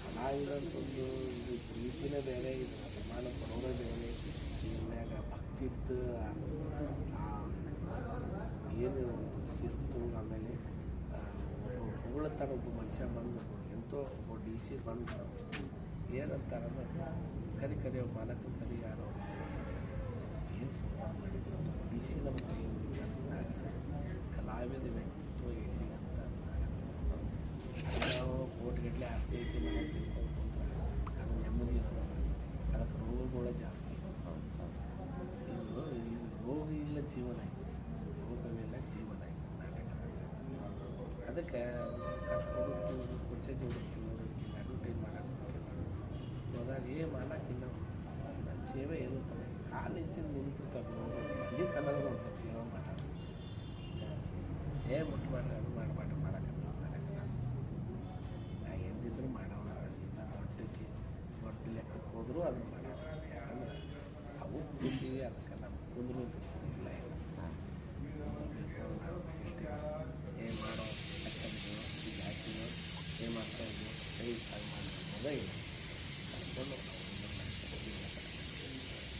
ಕಲಾವಿದಂತೊಂದು ಇದು ಪ್ರೀತಿನೇ ಬೇರೆ ಇದು ಸಮಾನ ಕೊಡೋದೇ ಬೇರೆ ಇನ್ಯಾಗ ಭಕ್ತಿದ್ದು ಏನು ಶಿಸ್ತು ಆಮೇಲೆ ಹೊಗಳತ್ತಾರ ಒಬ್ಬ ಮನುಷ್ಯ ಬಂದು ಎಂತೋ ಒಬ್ಬ DC ಬಂದು ಏನಂತಾರಂದ್ರೆ ಕರಿ ಒಬ್ಬ ಮಾಲಕ ಕರಿ ಯಾರೋ ಏನು ಸೂಪರ್ ಮಾಡಿದ್ರು DC ನಮಗೆ ಕಲಾವಿದ ವ್ಯಕ್ತಿತ್ವ ಎಲ್ಲಿ ಅಂತ ನಾವು ಕೋಟಿಗಟ್ಟಲೆ ಆಸ್ತಿ ಐತಿ ಮನೆ ತಿಳ್ಕೊಂಡು ಕುಂತ್ರೆ ಅದು ನೆಮ್ಮದಿ ಇರೋದು ಅದಕ್ಕೆ ರೋಗಗಳು ಜಾಸ್ತಿ ಇದು ರೋಗ ಇಲ್ಲ ಜೀವನ ರೋಗವಿಲ್ಲ ಜೀವನ ನಾಟಕ ಅದಕ್ಕೆ ಕಸ ಕೊಡುತ್ತೀವಿ ಕೊಚ್ಚೆ ಜೋಡಿಸ್ತೀವಿ ಅಡ್ವರ್ಟೈಸ್ ಮಾಡೋಕ್ಕೆ ಹೋದಾಗ ಮಾಡೋಕ್ಕಿಲ್ಲ ನನ್ನ ಸೇವೆ ಇರುತ್ತಲ್ಲ ಕಾಲು ನಿಂತು ತಗೊಂಡು ನಿಜ ಕನ್ನಡದ ಒಂದು ಸ್ವಲ್ಪ ಸೇವೆ ಮಾಡೋದು ಮುಟ್ಟು ಮಾಡ್ರಿ ಅದು ಮಾಡಬೇಡ್ರಿ ಮಾಡೋಕ್ಕಲ್ಲ ನಾ ಎಂದಿದ್ರು ಮಾಡೋಣ ದೊಡ್ಡ ಲೆಕ್ಕಕ್ಕೆ ಹೋದರೂ ಅದನ್ನು ಮಾಡೋಣ ಯಾಕಂದ್ರೆ ಅವು ಕುಂತೀವಿ ಅದಕ್ಕೆ ನಾವು ಕುಂದ್ರು ಇಲ್ಲ ಏನು ಮಾಡೋ ಹಾಕಿದ್ವು ಈಗ ಹಾಕಿದ್ವು ಏನು ಮಾಡ್ತಾ ಇದ್ವು ಕೈ ಸಾಗಿ ಮಾಡೋದೇ ಇಲ್ಲ ಕರ್ಕೊಂಡು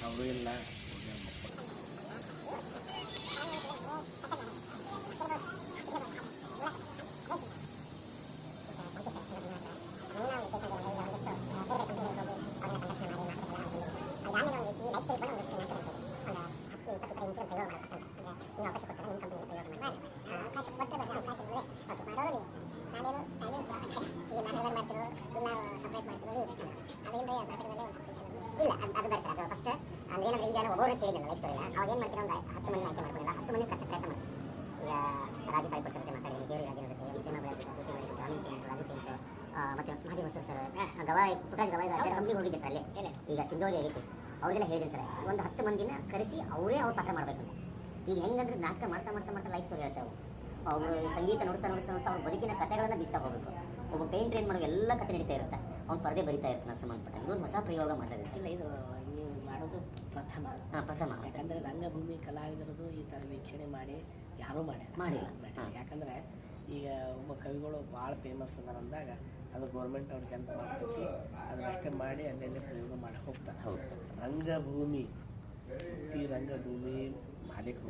ಅವರು ಇಲ್ಲ ಮಕ್ಕಳು ಇಲ್ಲ ಅದು ಬರ್ತಾರೆ ಅದು ಫಸ್ಟ್ ಅಂದ್ರೆ ಏನಂದ್ರೆ ಈಗ ಒಬ್ಬರು ಕೇಳಿದಿಲ್ಲ ಲೈಫ್ ಸ್ಟೋರಿ ಅವಾಗ ಏನು ಮಾಡ್ತೀರಾ ಒಂದು 10 ಮಂದಿ ಆಯ್ಕೆ ಮಾಡ್ಕೊಂಡಿಲ್ಲ 10 ಮಂದಿ ಕಷ್ಟ ಪ್ರಯತ್ನ ಮಾಡ್ತೀವಿ ಈಗ ರಾಜು ಪಾಯ್ಪರ್ ಸರ್ ಜೊತೆ ಮಾತಾಡಿದ್ದೀನಿ ಜೇರಿ ರಾಜನ ಜೊತೆ ರಾಜು ಪೇಂಟ್ ಮತ್ತು ಮಹಾದೇವ ಸರ್ ಗವಾಯಿ ಪುಟ್ಟರಾಜ್ ಗವಾಯಿ ಕಂಪ್ನಿಗೆ ಹೋಗಿದ್ದೆ ಸರ್ ಅಲ್ಲೇ ಈಗ ಸಿಂಧೋಗಿ ಆಗೈತಿ ಅವ್ರಿಗೆಲ್ಲ ಹೇಳಿದ್ದೀನಿ ಸರ್ ಒಂದು 10 ಮಂದಿನ ಕರೆಸಿ ಅವರೇ ಅವ್ರ ಪಾತ್ರ ಮಾಡಬೇಕು ಅಂತ ಈಗ ಹೆಂಗಂದ್ರೆ ನಾಟಕ ಮಾಡ್ತಾ ಲೈಫ್ ಸ್ಟೋರಿ ಹೇಳ್ತೇವೆ ಅವರು ಸಂಗೀತ ನೋಡಿಸ್ತಾ ಅವ್ರ ಬದುಕಿನ ಕಥೆಗಳನ್ನ ಬಿಸ್ತಾ ಹೋಗಬೇಕು ಒಬ್ಬ ಪೇಂಟ್ ಟ್ರೈನ್ ಮಾಡೋ ಎಲ್ಲ ಕಥೆ ನಡೀತಾ ಇರುತ್ತೆ ಅವ್ನು ಪರದೆ ಬರಿತಾ ಇರ್ತಾನೆ ಅದಕ್ಕೆ ಸಂಬಂಧಪಟ್ಟ ಇದೊಂದು ಹೊಸ ಪ್ರಯೋಗ ಮಾಡ್ತಾ ಇಲ್ಲ ಇದು ನೀವು ಮಾಡೋದು ಪ್ರಥಮ ಯಾಕಂದರೆ ರಂಗಭೂಮಿ ಕಲಾವಿದರದು ಈ ಥರ ವೀಕ್ಷಣೆ ಮಾಡಿ ಯಾರೂ ಮಾಡಿಲ್ಲ ಯಾಕಂದರೆ ಈಗ ಒಬ್ಬ ಕವಿಗಳು ಭಾಳ ಫೇಮಸ್ ಅದಾರ ಅಂದಾಗ ಅದು ಗೌರ್ಮೆಂಟ್ ಅವ್ರಿಗೆ ಹೆಲ್ಪ್ ಮಾಡ್ತೈತಿ ಅದನ್ನಷ್ಟೇ ಮಾಡಿ ಅಲ್ಲೆಲ್ಲೇ ಪ್ರಯೋಗ ಮಾಡಿ ಹೋಗ್ತಾರೆ ಹೌದು ಸರ್ ರಂಗಭೂಮಿ ಮಾಲೀಕರು